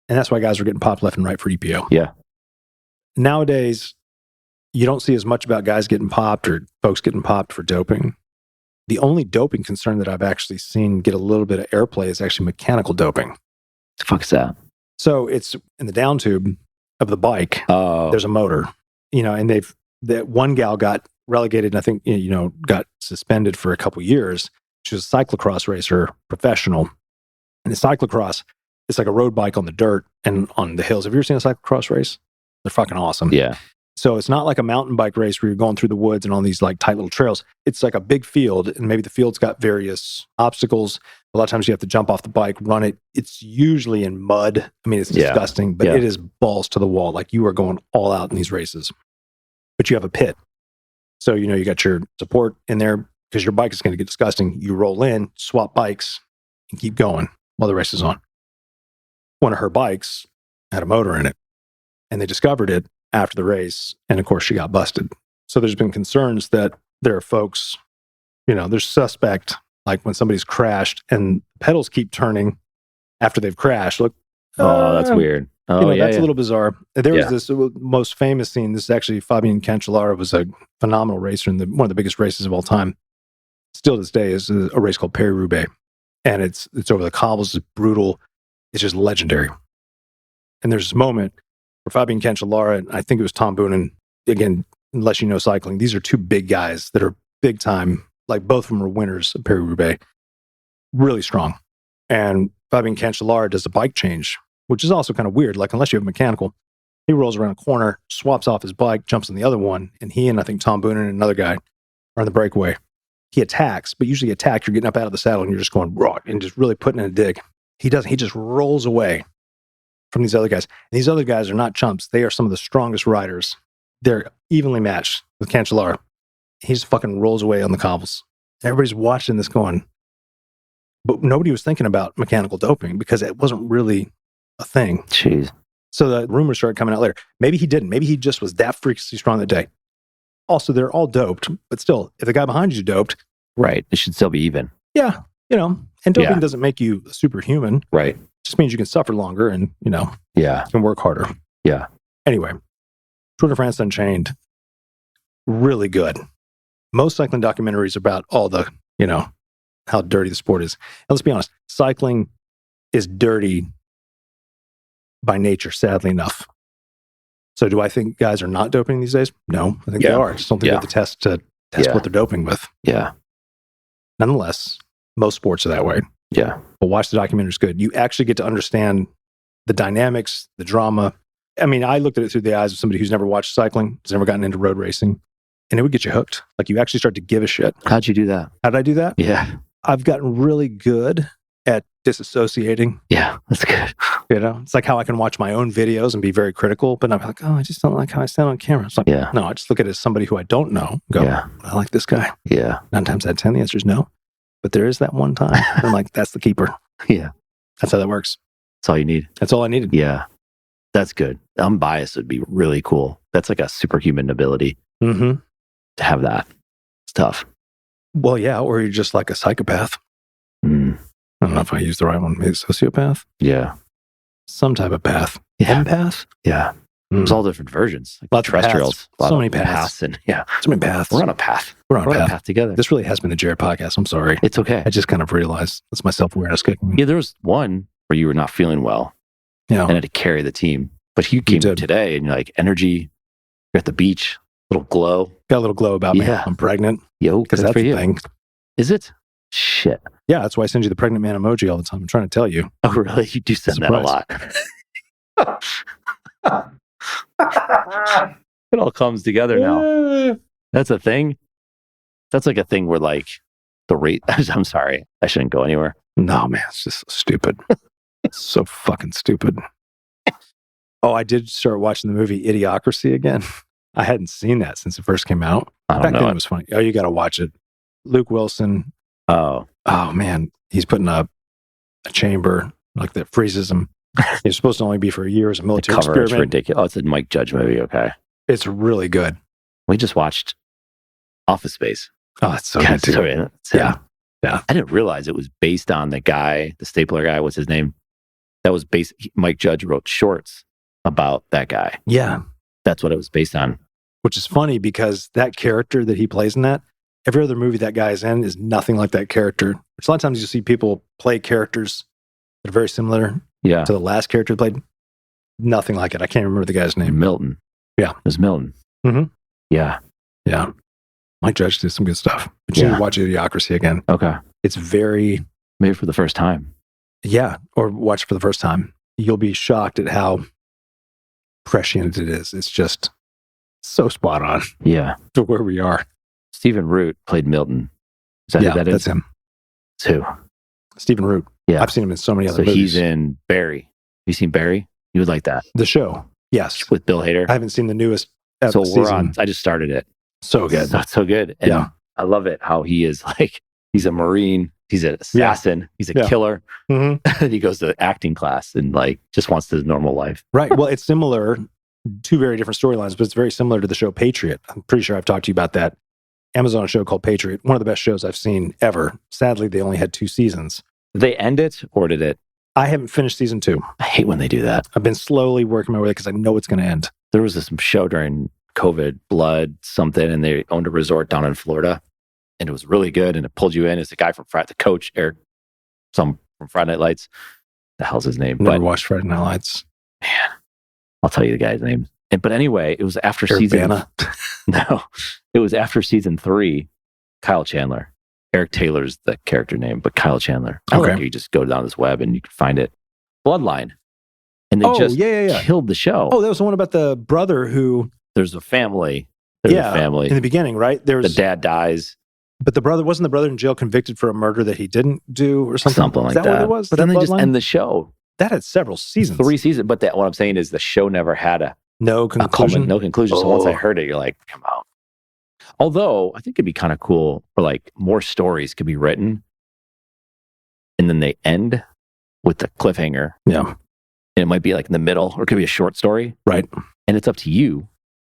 And that's why guys were getting popped left and right for EPO. Yeah. Nowadays, you don't see as much about guys getting popped or folks getting popped for doping. The only doping concern that I've actually seen get a little bit of airplay is actually mechanical doping. The fuck is that? So it's in the down tube of the bike. Oh. There's a motor, and that one gal got relegated and I think, got suspended for a couple years. She was a cyclocross racer, professional. And the cyclocross, it's like a road bike on the dirt and on the hills. Have you ever seen a cyclocross race? They're fucking awesome. Yeah. So it's not like a mountain bike race where you're going through the woods and on these like tight little trails. It's like a big field, and maybe the field's got various obstacles. A lot of times you have to jump off the bike, run it. It's usually in mud. I mean, it's disgusting, but it is balls to the wall. Like you are going all out in these races. But you have a pit. So, you got your support in there because your bike is going to get disgusting. You roll in, swap bikes, and keep going while the race is on. One of her bikes had a motor in it, and they discovered it after the race. And of course, she got busted. So there's been concerns that there are folks, there's suspect, like when somebody's crashed and pedals keep turning after they've crashed. Look, that's weird. Oh, that's a little bizarre. There was this most famous scene. This is actually Fabian Cancellara was a phenomenal racer and one of the biggest races of all time. Still to this day is a race called Paris-Roubaix. And it's over the cobbles. It's brutal. It's just legendary. And there's this moment where Fabian Cancellara, and I think it was Tom Boonen, again, unless you know cycling, these are two big guys that are big time. Like both of them are winners of Paris-Roubaix. Really strong. And Fabian Cancellara does a bike change, which is also kind of weird. Like, unless you have mechanical, he rolls around a corner, swaps off his bike, jumps on the other one, and he and I think Tom Boonen and another guy are on the breakaway. He attacks, but usually you're getting up out of the saddle and you're just going raw and just really putting in a dig. He doesn't. He just rolls away from these other guys. And these other guys are not chumps. They are some of the strongest riders. They're evenly matched with Cancellara. He just fucking rolls away on the cobbles. Everybody's watching this going, but nobody was thinking about mechanical doping because it wasn't really a thing. Jeez. So the rumors started coming out later. Maybe he didn't. Maybe he just was that freakishly strong that day. Also, they're all doped, but still, if the guy behind you doped, right, it should still be even. Yeah, and doping doesn't make you superhuman. Right. It just means you can suffer longer and, you can work harder. Yeah. Anyway, Tour de France Unchained, really good. Most cycling documentaries about all the, how dirty the sport is. And let's be honest, cycling is dirty by nature, sadly enough. So do I think guys are not doping these days? No, I think they are. I just don't think they have the test to test what they're doping with. Yeah. Nonetheless, most sports are that way. Yeah. But watch the documentary, it's good. You actually get to understand the dynamics, the drama. I mean, I looked at it through the eyes of somebody who's never watched cycling, has never gotten into road racing, and it would get you hooked. Like you actually start to give a shit. How'd you do that? How did I do that? Yeah. I've gotten really good at disassociating. Yeah, that's good. It's like how I can watch my own videos and be very critical, but I'm like, I just don't like how I stand on camera. It's like, no, I just look at it as somebody who I don't know. Go, I like this guy. Yeah. 9 times out of 10, the answer is no. But there is that one time. I'm like, that's the keeper. Yeah. That's how that works. That's all you need. That's all I needed. Yeah. That's good. Unbiased would be really cool. That's like a superhuman ability to have that. It's tough. Well, yeah. Or you're just like a psychopath. I don't know if I used the right one. Maybe sociopath? Yeah. Some type of path. Yeah. Empath? Yeah. There's all different versions. Like Lots of terrestrials. paths. So many paths. And yeah. So many paths. We're on a path. We're on a path together. This really has been the Jared podcast. I'm sorry. It's okay. I just kind of realized that's my self-awareness kicking me. Yeah, there was one where you were not feeling well Yeah. and had to carry the team. But you came today and you're like, energy, you're at the beach, little glow. Got a little glow about me. I'm pregnant. Yo, because that's the thing. Is it? Shit. Yeah, that's why I send you the pregnant man emoji all the time. I'm trying to tell you. Oh, really? You do send that a lot. It all comes together now. That's a thing. That's like a thing where like the rate. I'm sorry. I shouldn't go anywhere. No, man. It's just so stupid. It's so fucking stupid. Oh, I did start watching the movie Idiocracy again. I hadn't seen that since it first came out. Back then it was funny. Oh, you got to watch it. Luke Wilson. Oh, man. He's putting up a chamber like that freezes him. It's supposed to only be for a year as a military experiment. It's ridiculous. Oh, it's a Mike Judge movie. Okay. It's really good. We just watched Office Space. Oh, that's so good too. Yeah. I didn't realize it was based on the guy, the stapler guy. What's his name? That was based. Mike Judge wrote shorts about that guy. Yeah. That's what it was based on. Which is funny because that character that he plays in that, every other movie that guy is in is nothing like that character. Which a lot of times you see people play characters that are very similar to the last character they played. Nothing like it. I can't remember the guy's name. Milton. Yeah. It was Milton. Mm-hmm. Yeah. Yeah. Mike Judge did some good stuff. But you need to watch Idiocracy again. Okay. It's very... Maybe for the first time. Yeah. Or watch it for the first time. You'll be shocked at how prescient it is. It's just so spot on. Yeah. To where we are. Stephen Root played Milton. Is that who that is? That's him. It's who? Stephen Root. Yeah. I've seen him in so many other movies. He's in Barry. Have you seen Barry? You would like that. The show. Yes. With Bill Hader. I haven't seen the newest season. I just started it. So good. So good. And I love it how he is like, he's a Marine. He's an assassin. Yeah. He's a killer. Mm-hmm. He goes to acting class and like just wants his normal life. Right. Well, it's similar. Two very different storylines, but it's very similar to the show Patriot. I'm pretty sure I've talked to you about that. Amazon show called Patriot. One of the best shows I've seen ever. Sadly, they only had 2 seasons. Did they end it or did it? I haven't finished season 2. I hate when they do that. I've been slowly working my way because I know it's going to end. There was this show during COVID, Blood something, and they owned a resort down in Florida. And it was really good. And it pulled you in. It's the guy from the coach, Eric, from Friday Night Lights. The hell's his name? Never watched Friday Night Lights. Man, I'll tell you the guy's name. But anyway, it was after season... No, it was after season 3, Kyle Chandler. Eric Taylor's the character name, but Kyle Chandler. Okay. You just go down this web and you can find it. Bloodline. And they just killed the show. Oh, that was the one about the brother who... There's a family. There's a family. In the beginning, right? The dad dies. But wasn't the brother in jail convicted for a murder that he didn't do or something? Something like that. Is that what it was? But then they just end the show. That had several seasons. 3 seasons. But what I'm saying is the show never had a conclusion. No conclusion. So once I heard it, you're like, come on. Although I think it'd be kind of cool for like more stories could be written and then they end with the cliffhanger. Yeah. And it might be like in the middle or it could be a short story. Right. And it's up to you.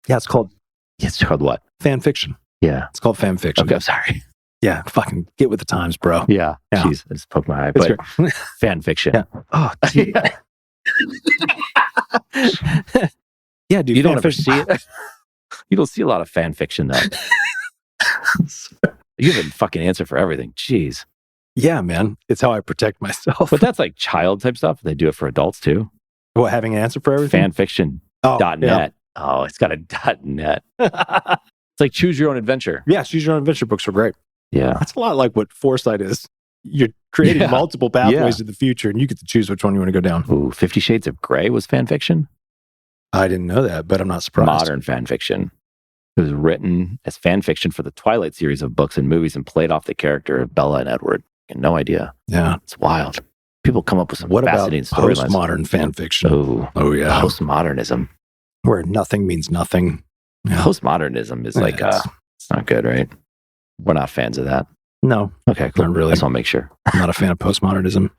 Yeah. It's called what? Fan fiction. Yeah. It's called fan fiction. Okay. I'm sorry. Yeah. Fucking get with the times, bro. Yeah. Jeez. I just poked my eye. But fan fiction. Yeah. Oh, yeah, dude. You don't ever see it. You don't see a lot of fan fiction, though. You have a fucking answer for everything. Jeez. Yeah, man. It's how I protect myself. But that's like child type stuff. They do it for adults, too. What, having an answer for everything? Fanfiction.net. Yeah. Oh, it's got a .net. It's like choose your own adventure. Yeah, choose your own adventure books are great. Yeah. That's a lot like what Foresight is. You're creating multiple pathways to the future, and you get to choose which one you want to go down. Ooh, 50 Shades of Grey was fan fiction? I didn't know that, but I'm not surprised. Modern fan fiction. It was written as fan fiction for the Twilight series of books and movies and played off the character of Bella and Edward. No idea. Yeah. It's wild. People come up with some fascinating storylines. What about postmodern fan fiction? Oh, yeah. Postmodernism. Where nothing means nothing. Yeah. Postmodernism is like, it's not good, right? We're not fans of that. No. Okay, cool. Not really. I just want to make sure. I'm not a fan of postmodernism.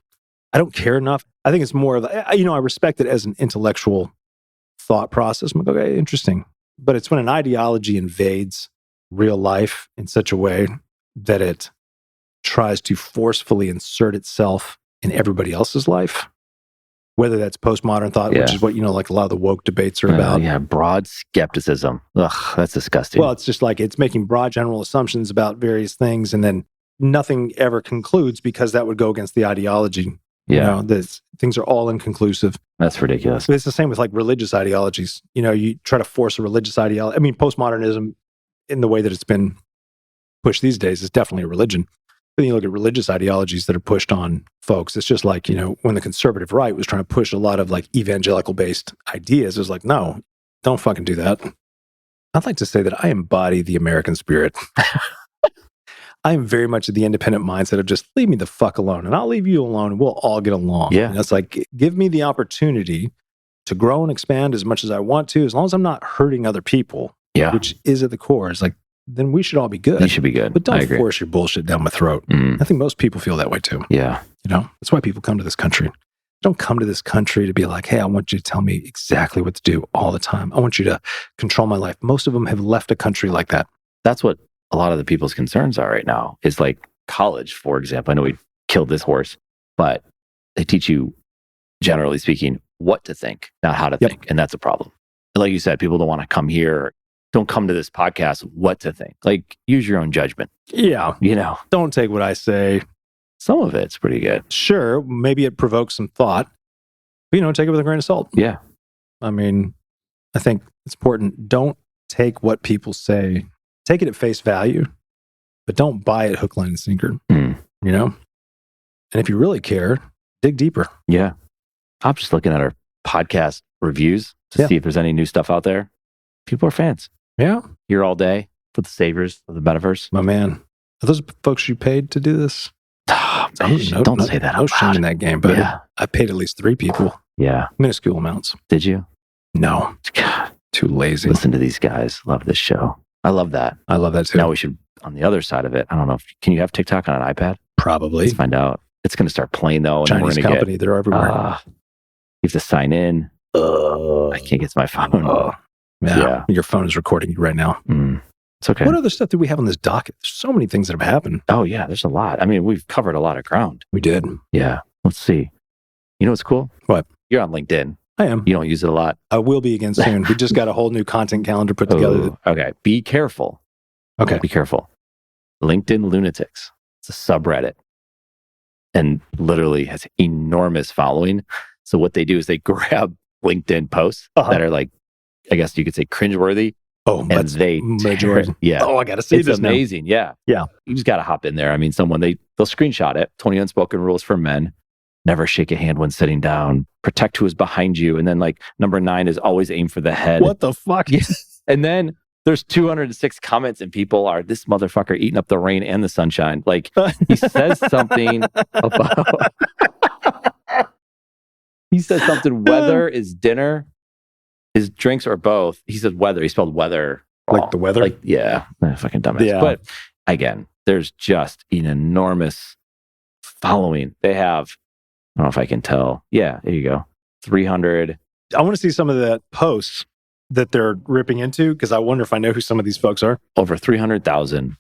I don't care enough. I think it's more of, I respect it as an intellectual thought process. I'm like, okay, interesting. But it's when an ideology invades real life in such a way that it tries to forcefully insert itself in everybody else's life whether that's postmodern thought, which is what, like a lot of the woke debates are about. Yeah, broad skepticism. Ugh, that's disgusting. Well, it's just like it's making broad general assumptions about various things, and then nothing ever concludes because that would go against the ideology. Things are all inconclusive. That's ridiculous. But it's the same with like religious ideologies. You try to force a religious ideology. I mean, postmodernism, in the way that it's been pushed these days, is definitely a religion. But you look at religious ideologies that are pushed on folks, it's just like, when the conservative right was trying to push a lot of like evangelical-based ideas, it was like, no, don't fucking do that. I'd like to say that I embody the American spirit. I am very much of the independent mindset of just leave me the fuck alone, and I'll leave you alone, and we'll all get along. Yeah. And it's like, give me the opportunity to grow and expand as much as I want to, as long as I'm not hurting other people, which is at the core. It's like, then we should all be good. You should be good. But don't force your bullshit down my throat. I think most people feel that way too. Yeah. That's why people come to this country. They don't come to this country to be like, hey, I want you to tell me exactly what to do all the time. I want you to control my life. Most of them have left a country like that. That's what a lot of the people's concerns are right now, is like college, for example. I know we killed this horse, but they teach you, generally speaking, what to think, not how to think. And that's a problem. And like you said, people don't want to come here. Don't come to this podcast what to think. Like, use your own judgment. Yeah. Don't take what I say. Some of it's pretty good. Sure. Maybe it provokes some thought. But, take it with a grain of salt. Yeah. I mean, I think it's important. Don't take what people say. Take it at face value, but don't buy it hook, line, and sinker. And if you really care, dig deeper. Yeah. I'm just looking at our podcast reviews to see if there's any new stuff out there. People are fans. Yeah. Here all day for the saviors of the metaverse. My man. Are those folks you paid to do this? Don't say that. No shame in that game, but I paid at least 3 people. Yeah. Minuscule amounts. Did you? No. God. Too lazy. Listen to these guys. Love this show. I love that. I love that too. Now we should, on the other side of it, I don't know, can you have TikTok on an iPad? Probably. Let's find out. It's going to start playing though. Chinese company, they're everywhere. You have to sign in. I can't get to my phone. Yeah. Your phone is recording you right now. It's okay. What other stuff do we have on this docket? There's so many things that have happened. Oh yeah, there's a lot. I mean, we've covered a lot of ground. We did. Yeah. Let's see. You know what's cool? What? You're on LinkedIn. I am. You don't use it a lot. I will be again soon. We just got a whole new content calendar put together. Okay. Be careful. Okay. Be careful. LinkedIn Lunatics. It's a subreddit and literally has enormous following. So what they do is they grab LinkedIn posts that are like, I guess you could say cringeworthy. Oh, and they majority. Yeah. Oh, I got to see this It's amazing. now. Yeah. You just got to hop in there. I mean, they'll screenshot it. 20 unspoken rules for men. Never shake a hand when sitting down. Protect who is behind you. And then like number 9 is always aim for the head. What the fuck? Yeah. And then there's 206 comments and people are, this motherfucker eating up the rain and the sunshine. Like he says something about, he says something, weather is dinner, is drinks or both. He says weather. He spelled weather. Like the weather? Like, yeah. Fucking dumbass. Yeah. But again, there's just an enormous following. They have, I don't know if I can tell. Yeah, there you go. 300. I want to see some of the posts that they're ripping into, because I wonder if I know who some of these folks are. Over 300,000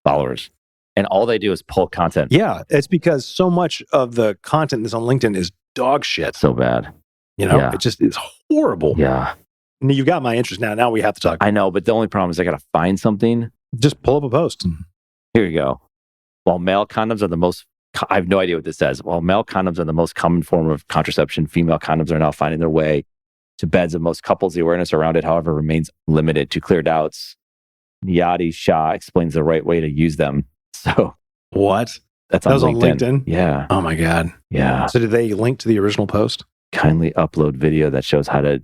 followers. And all they do is pull content. Yeah, it's because so much of the content that's on LinkedIn is dog shit. So bad. It just is horrible. Yeah. And you've got my interest now. Now we have to talk. I know, but the only problem is I got to find something. Just pull up a post. Here you go. While male condoms are the most, I have no idea what this says. While male condoms are the most common form of contraception, female condoms are now finding their way to beds of most couples. The awareness around it, however, remains limited. To clear doubts, Niyati Shah explains the right way to use them. So what? That was on LinkedIn? Yeah. Oh my God. Yeah. So did they link to the original post? Kindly upload video that shows how to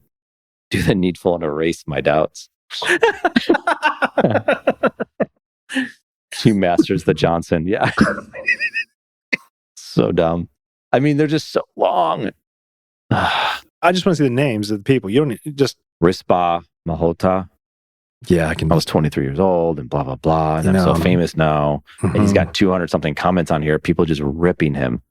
do the needful and erase my doubts. She masters the Johnson. Yeah. So dumb. I mean, they're just so long. I just want to see the names of the people. You don't just... Rispa Mahota. Yeah, I was 23 years old and blah, blah, blah. And I'm so famous now. And he's got 200 something comments on here. People just ripping him.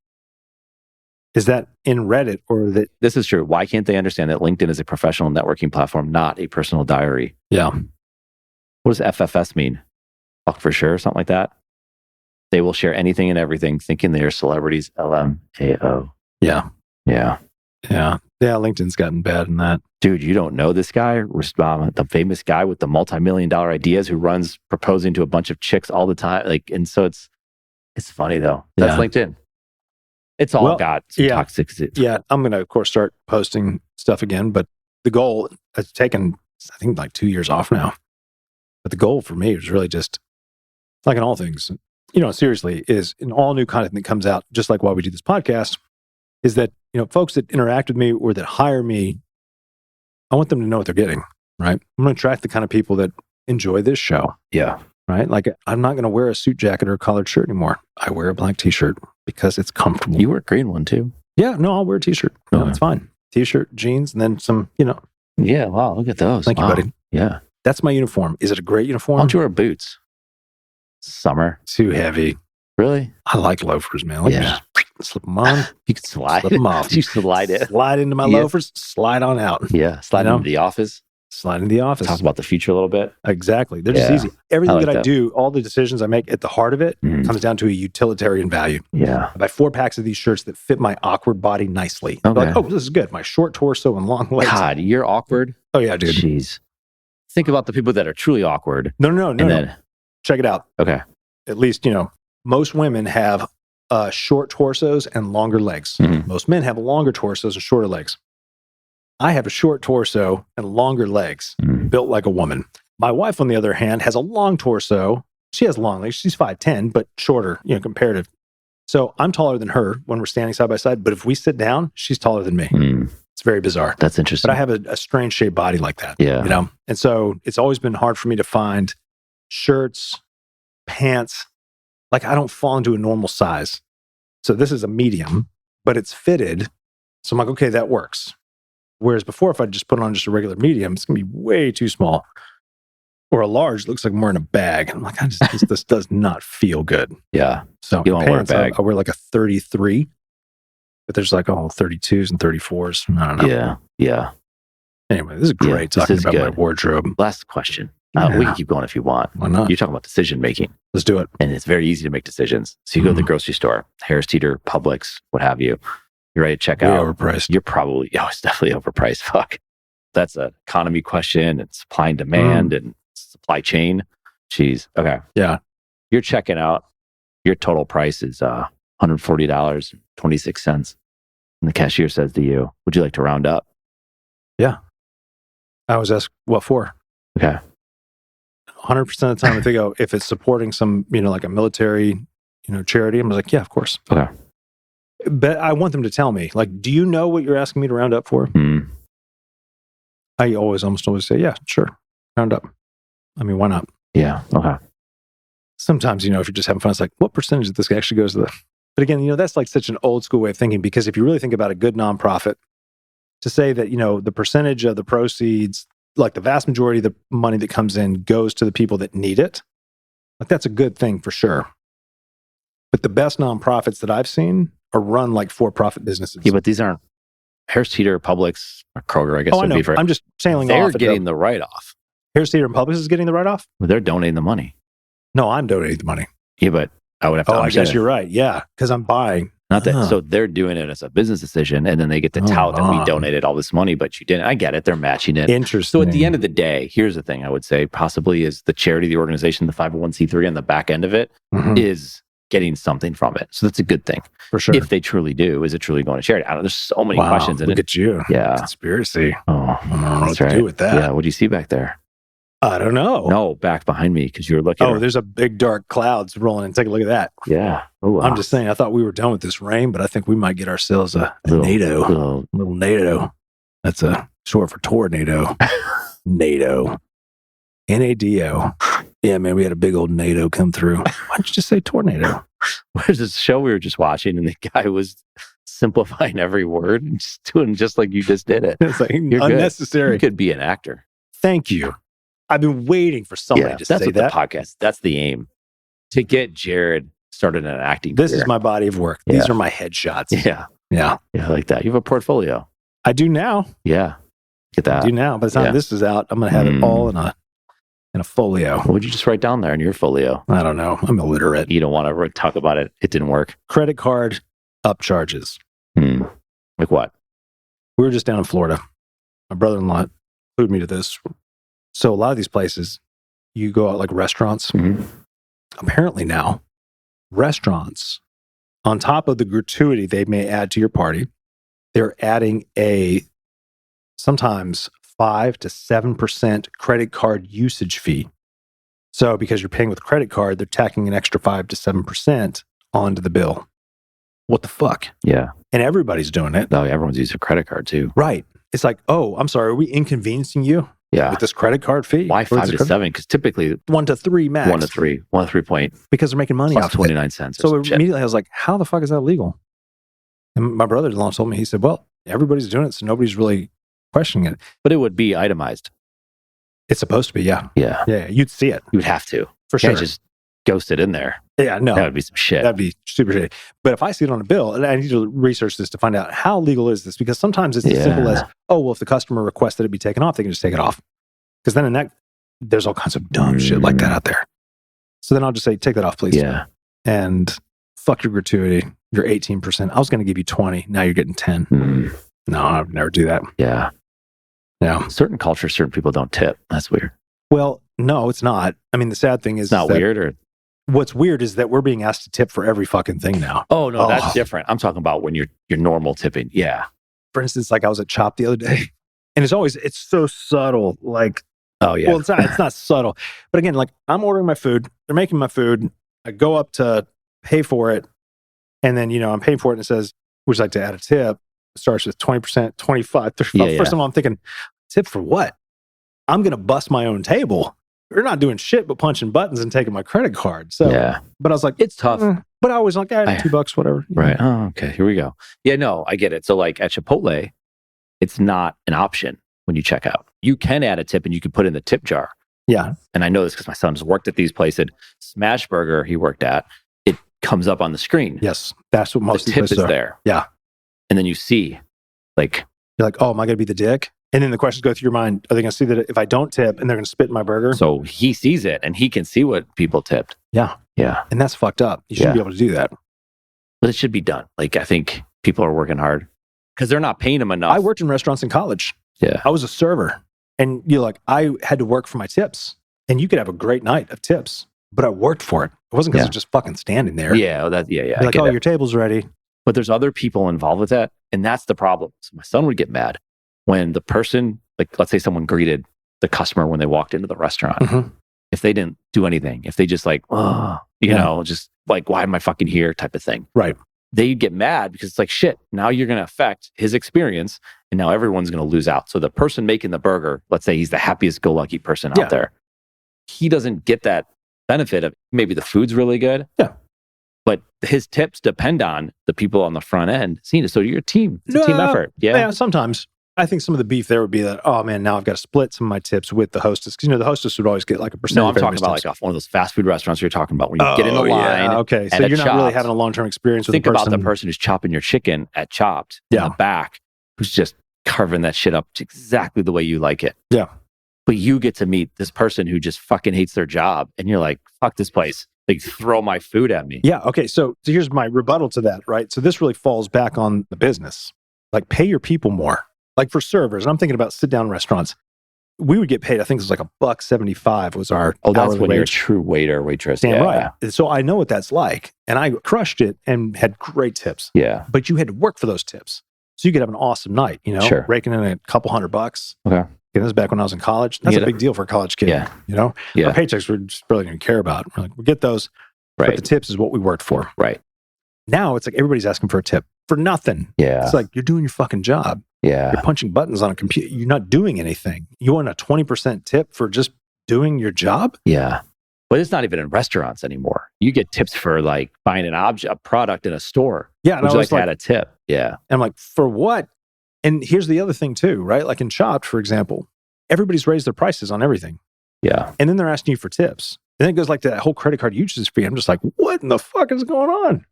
Is that in Reddit or that? This is true. Why can't they understand that LinkedIn is a professional networking platform, not a personal diary? Yeah. What does FFS mean? Fuck for sure, something like that. They will share anything and everything, thinking they are celebrities. LMAO. Yeah. Yeah. Yeah. Yeah, LinkedIn's gotten bad in that. Dude, you don't know this guy? The famous guy with the multi-million-dollar ideas who runs proposing to a bunch of chicks all the time. And so it's funny though. That's LinkedIn. It's all got some toxicity. Yeah, I'm going to, of course, start posting stuff again. But the goal, it's taken, I think, like 2 years off now. But the goal for me is really just, like in all things, seriously, is in all new content that comes out, just like why we do this podcast, is that, folks that interact with me or that hire me, I want them to know what they're getting, right? I'm going to attract the kind of people that enjoy this show. Yeah. Right? Like, I'm not going to wear a suit jacket or a collared shirt anymore. I wear a black t-shirt because it's comfortable. You wear a green one too. Yeah, no, I'll wear a t-shirt. No, it's fine. T-shirt, jeans, and then some, Yeah, wow, look at those. Thank you, buddy. Yeah. That's my uniform. Is it a great uniform? Why don't you wear boots? Summer. Too heavy. Really? I like loafers, man. Like, just slip them on. You can slide. Slip them off. You slide it. Slide into my loafers, slide on out. Yeah, slide into the office. Slide into the office. Talk about the future a little bit. Exactly. They're just easy. Everything I do, all the decisions I make at the heart of it comes down to a utilitarian value. Yeah. I buy 4 packs of these shirts that fit my awkward body nicely. Okay. Like, oh, this is good. My short torso and long legs. God, you're awkward. Oh, yeah, dude. Jeez. Think about the people that are truly awkward. No. Then, check it out. Okay. At least, most women have short torsos and longer legs. Most men have longer torsos and shorter legs. I have a short torso and longer legs, built like a woman. My wife, on the other hand, has a long torso. She has long legs. She's 5'10", but shorter, comparative. So I'm taller than her when we're standing side by side. But if we sit down, she's taller than me. It's very bizarre. That's interesting. But I have a strange shaped body like that. Yeah. And so it's always been hard for me to find shirts, pants. Like, I don't fall into a normal size. So this is a medium, but it's fitted. So I'm like, okay, that works. Whereas before, if I just put on just a regular medium, it's going to be way too small. Or a large looks like I'm wearing a bag. I'm like, this does not feel good. Yeah. So you don't wear a bag. I wear like a 33, but there's like 32s and 34s. I don't know. Yeah. Anyway, this is great talking about my wardrobe. Last question. We can keep going if you want. Why not? You're talking about decision making. Let's do it. And it's very easy to make decisions. So you go to the grocery store, Harris Teeter, Publix, what have you. You're ready to check out. Overpriced. You're probably, it's definitely overpriced. Fuck. That's an economy question and supply and demand and supply chain. Jeez. Okay. Yeah. You're checking out. Your total price is $140.26. And the cashier says to you, would you like to round up? Yeah. I was asked, what for? Okay. 100% of the time, if they go, if it's supporting some, like a military, charity, I'm like, yeah, of course. Okay. But I want them to tell me, like, do you know what you're asking me to round up for? I almost always say, yeah, sure, round up. I mean, why not? Yeah. Okay. Sometimes, if you're just having fun, it's like, what percentage of this actually goes to the... But again, that's like such an old school way of thinking, because if you really think about a good nonprofit, to say that, the percentage of the proceeds, like the vast majority of the money that comes in goes to the people that need it, like that's a good thing for sure. But the best nonprofits that I've seen are run like for-profit businesses. Yeah, but these aren't Harris Teeter, Publix, or Kroger, I guess. Oh, I know. I'm just sailing off. They're getting the write-off. Harris Teeter and Publix is getting the write-off? Well, they're donating the money. No, I'm donating the money. Yeah, but I would have to I guess you're right. Yeah, because I'm buying. Not that. So they're doing it as a business decision, and then they get to tout that we donated all this money, but you didn't. I get it. They're matching it. Interesting. So at the end of the day, here's the thing I would say possibly is the charity, the organization, the 501c3 on the back end of it is getting something from it. So that's a good thing. For sure. If they truly do, is it truly going to charity? I don't know. There's so many questions in it. Look at you. Yeah. Conspiracy. Oh, I don't know what to do with that. Yeah. What do you see back there? I don't know. No, back behind me because you were looking. Oh, there's a big dark clouds rolling in. Take a look at that. Yeah. Oh, wow. I'm just saying, I thought we were done with this rain, but I think we might get ourselves a NATO. Little NATO. That's a short for tornado. NATO. NADO. Yeah, man, we had a big old NATO come through. Why don't you just say tornado? There's this show we were just watching, and the guy was simplifying every word and just doing just like you just did it. It's like unnecessary. You could be an actor. Thank you. I've been waiting for somebody to say that. That's the podcast. That's the aim. To get Jared started in an acting This career. is my body of work. Yeah. These are my headshots. Yeah. Yeah. Yeah, I like that. You have a portfolio. I do now. Yeah. Get that. I do now. By the time this is out, I'm going to have it all in a folio. What would you just write down there in your folio? I don't know. I'm illiterate. You don't want to talk about it. It didn't work. Credit card upcharges. Like what? We were just down in Florida. My brother-in-law clued me to this. So a lot of these places, you go out like restaurants. Mhm. Apparently now, restaurants, on top of the gratuity they may add to your party, they're adding a sometimes 5 to 7% credit card usage fee. So because you're paying with credit card, they're tacking an extra 5 to 7% onto the bill. What the fuck? Yeah. And everybody's doing it. No, everyone's using a credit card too. Right. It's like, oh, I'm sorry, are we inconveniencing you Yeah. with this credit card fee? Why Or 5 is to it 7? Because typically 1 to 3 max. 1 to 3. 1 to 3 point Because they're making money plus off of it. 29 cents. Or So some shit. immediately I was like, how the fuck is that legal? And my brother-in-law told me, he said, well, everybody's doing it, so nobody's really questioning it. But it would be itemized. It's supposed to be, yeah. Yeah. Yeah, you'd see it. You would have to. For You sure. can't just ghost it in there. Yeah, no. That would be some shit. That'd be super shitty. But if I see it on a bill, and I need to research this to find out how legal is this, because sometimes it's as simple as, oh, well, if the customer requests that it be taken off, they can just take it off. Because then in that, there's all kinds of dumb shit like that out there. So then I'll just say, take that off, please. Yeah. And fuck your gratuity. You're 18%. I was going to give you 20. Now you're getting 10. Mm. No, I would never do that. Yeah. Yeah. Certain cultures, certain people don't tip. That's weird. Well, no, it's not. I mean, the sad thing is It's not that weird or what's weird is that we're being asked to tip for every fucking thing now. oh no, Oh. that's different. I'm talking about when you're normal tipping. Yeah. For instance, like I was at Chop the other day, and it's so subtle. Like, Oh yeah. well, it's not subtle. But again, like I'm ordering my food, they're making my food. I go up to pay for it, and then I'm paying for it, and it says, "Would you like to add a tip?" It starts with 20%, 25, 35. Yeah, First of all, I'm thinking, tip for what? I'm gonna bust my own table. You're not doing shit but punching buttons and taking my credit card. So, yeah. but I was like, It's tough. But I was like, $2, whatever. Right. Oh, okay. Here we go. Yeah, no, I get it. So like at Chipotle, it's not an option when you check out. You can add a tip and you can put it in the tip jar. Yeah. And I know this because my son's worked at these places. Smash Burger he worked at, it comes up on the screen. Yes. That's what most the of tip these is places are. there. Yeah. And then you see like, You're like, oh, am I going to be the dick? And then the questions go through your mind. Are they going to see that if I don't tip and they're going to spit in my burger? so he sees it and he can see what people tipped. Yeah. Yeah. And that's fucked up. You shouldn't Yeah. be able to do that. But it should be done. Like I think people are working hard because they're not paying them enough. I worked in restaurants in college. Yeah. I was a server. And I had to work for my tips. And you could have a great night of tips, but I worked for it. It wasn't because I was just fucking standing there. Yeah. Yeah. You're I like, get oh, it. your table's ready. But there's other people involved with that. And that's the problem. So my son would get mad when the person, like, let's say someone greeted the customer when they walked into the restaurant. Mhm. If they didn't do anything, if they just like, just like, why am I fucking here type of thing. Right. They'd get mad because it's like, shit, now you're going to affect his experience and now everyone's going to lose out. So the person making the burger, let's say he's the happiest go lucky person Yeah. out there. He doesn't get that benefit of maybe the food's really good. Yeah. But his tips depend on the people on the front end seeing it. So you're a team. It's a team effort. Yeah. Sometimes. I think some of the beef there would be that, oh man, now I've got to split some of my tips with the hostess. Because, the hostess would always get like a percentage. No, I'm of talking everybody's about tips. like off one of those fast food restaurants you're talking about when you get in the line. Yeah, okay. at So a you're not really Chopped. having a long-term experience with Think the person. about the person who's chopping your chicken at Chopped in Yeah. the back, who's just carving that shit up to exactly the way you like it. Yeah. But you get to meet this person who just fucking hates their job. And you're like, fuck this place. Like, throw my food at me. Yeah. Okay. So here's my rebuttal to that, right? So this really falls back on the business. Like, pay your people more. Like for servers, and I'm thinking about sit-down restaurants. We would get paid, I think it was like $1.75 was our Oh, that's hourly when you're a wage. true waiter, waitress. Damn yeah. right. And so I know what that's like. And I crushed it and had great tips. Yeah. But you had to work for those tips. So you could have an awesome night, Sure. raking in a couple $100. Okay. Again, this is back when I was in college. That's Yeah. a big deal for a college kid. Yeah. Our Yeah. paychecks we just really didn't care about. We're like, we'll get those. But Right. the tips is what we worked for. Right. Now it's like everybody's asking for a tip for nothing. Yeah. It's like you're doing your fucking job. Yeah. You're punching buttons on a computer. You're not doing anything. You want a 20% tip for just doing your job? Yeah. But it's not even in restaurants anymore. You get tips for like buying a product in a store. Yeah. And Would I you was like to add a tip? Yeah. and I'm like, for what? And here's the other thing too, right? Like in Chopped, for example, everybody's raised their prices on everything. Yeah. And then they're asking you for tips. And then it goes like to that whole credit card usage fee. I'm just like, what in the fuck is going on?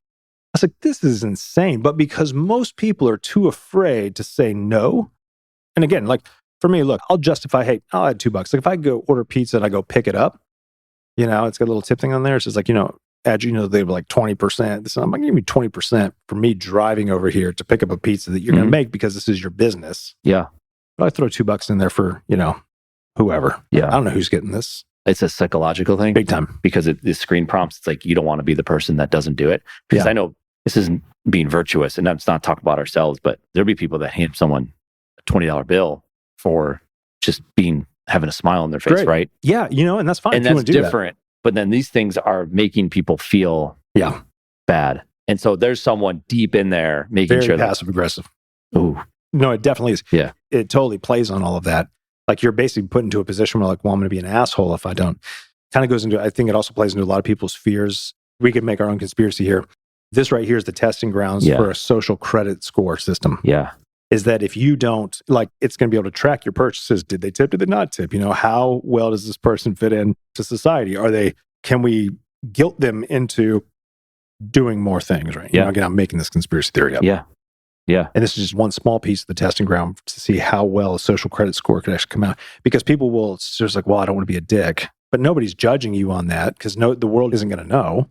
I was like, this is insane. But because most people are too afraid to say no. And again, like for me, look, I'll justify, hey, I'll add $2. Like if I go order pizza and I go pick it up, it's got a little tip thing on there. It's just like, add, they were like 20%. So I'm going to give you 20% for me driving over here to pick up a pizza that you're going to make because this is your business. Yeah. But I throw $2 in there for, whoever. Yeah. I don't know who's getting this. It's a psychological thing. Big time. Because the screen prompts, it's like you don't want to be the person that doesn't do it. Because I know this isn't being virtuous, and let's not talk about ourselves, but there'll be people that hand someone a $20 bill for just having a smile on their face, right? Yeah, and that's fine. And that's different. But then these things are making people feel bad. And so there's someone deep in there making sure that passive aggressive. Ooh. No, it definitely is. Yeah. It totally plays on all of that. Like you're basically put into a position where like, well, I'm going to be an asshole if I don't. Kind of goes into, I think it also plays into a lot of people's fears. We could make our own conspiracy here. This right here is the testing grounds for a social credit score system. Yeah. Is that if you don't, like, it's going to be able to track your purchases. Did they tip? Did they not tip? How well does this person fit into society? Can we guilt them into doing more things, right? Again, I'm making this conspiracy theory up. Yeah. Yeah. And this is just one small piece of the testing ground to see how well a social credit score could actually come out. Because people will, it's just like, well, I don't want to be a dick. But nobody's judging you on that because the world isn't going to know.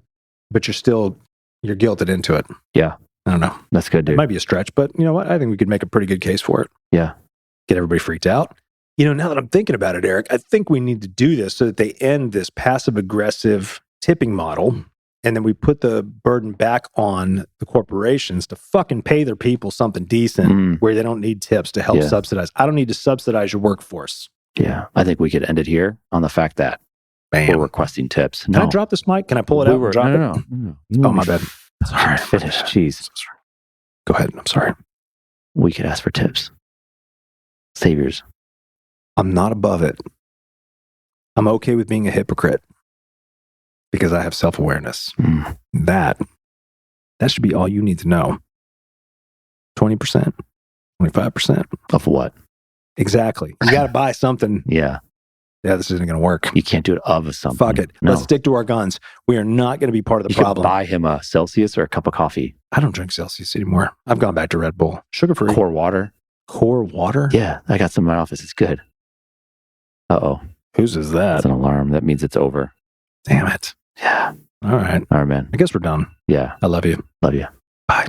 But you're guilted into it. Yeah. I don't know. That's good, dude. It might be a stretch, but you know what? I think we could make a pretty good case for it. Yeah. Get everybody freaked out. Now that I'm thinking about it, Eric, I think we need to do this so that they end this passive-aggressive tipping model, and then we put the burden back on the corporations to fucking pay their people something decent where they don't need tips to help subsidize. I don't need to subsidize your workforce. Yeah. I think we could end it here on the fact that we're requesting tips. Can I drop this mic? Can I pull it out and drop it? No. Oh, my bad. Sorry. Finish. Jeez. Go ahead. I'm sorry. We could ask for tips. Saviors. I'm not above it. I'm okay with being a hypocrite because I have self-awareness. That should be all you need to know. 20%, 25%. Of what? Exactly. You got to buy something. Yeah. Yeah, this isn't going to work. You can't do it of something. Fuck it. No. Let's stick to our guns. We are not going to be part of the problem. Could buy him a Celsius or a cup of coffee. I don't drink Celsius anymore. I've gone back to Red Bull. Sugar-free. Core water. Core water? Yeah, I got some in my office. It's good. Uh-oh. Whose is that? That's an alarm. That means it's over. Damn it. Yeah. All right. All right, man. I guess we're done. Yeah. I love you. Love you. Bye.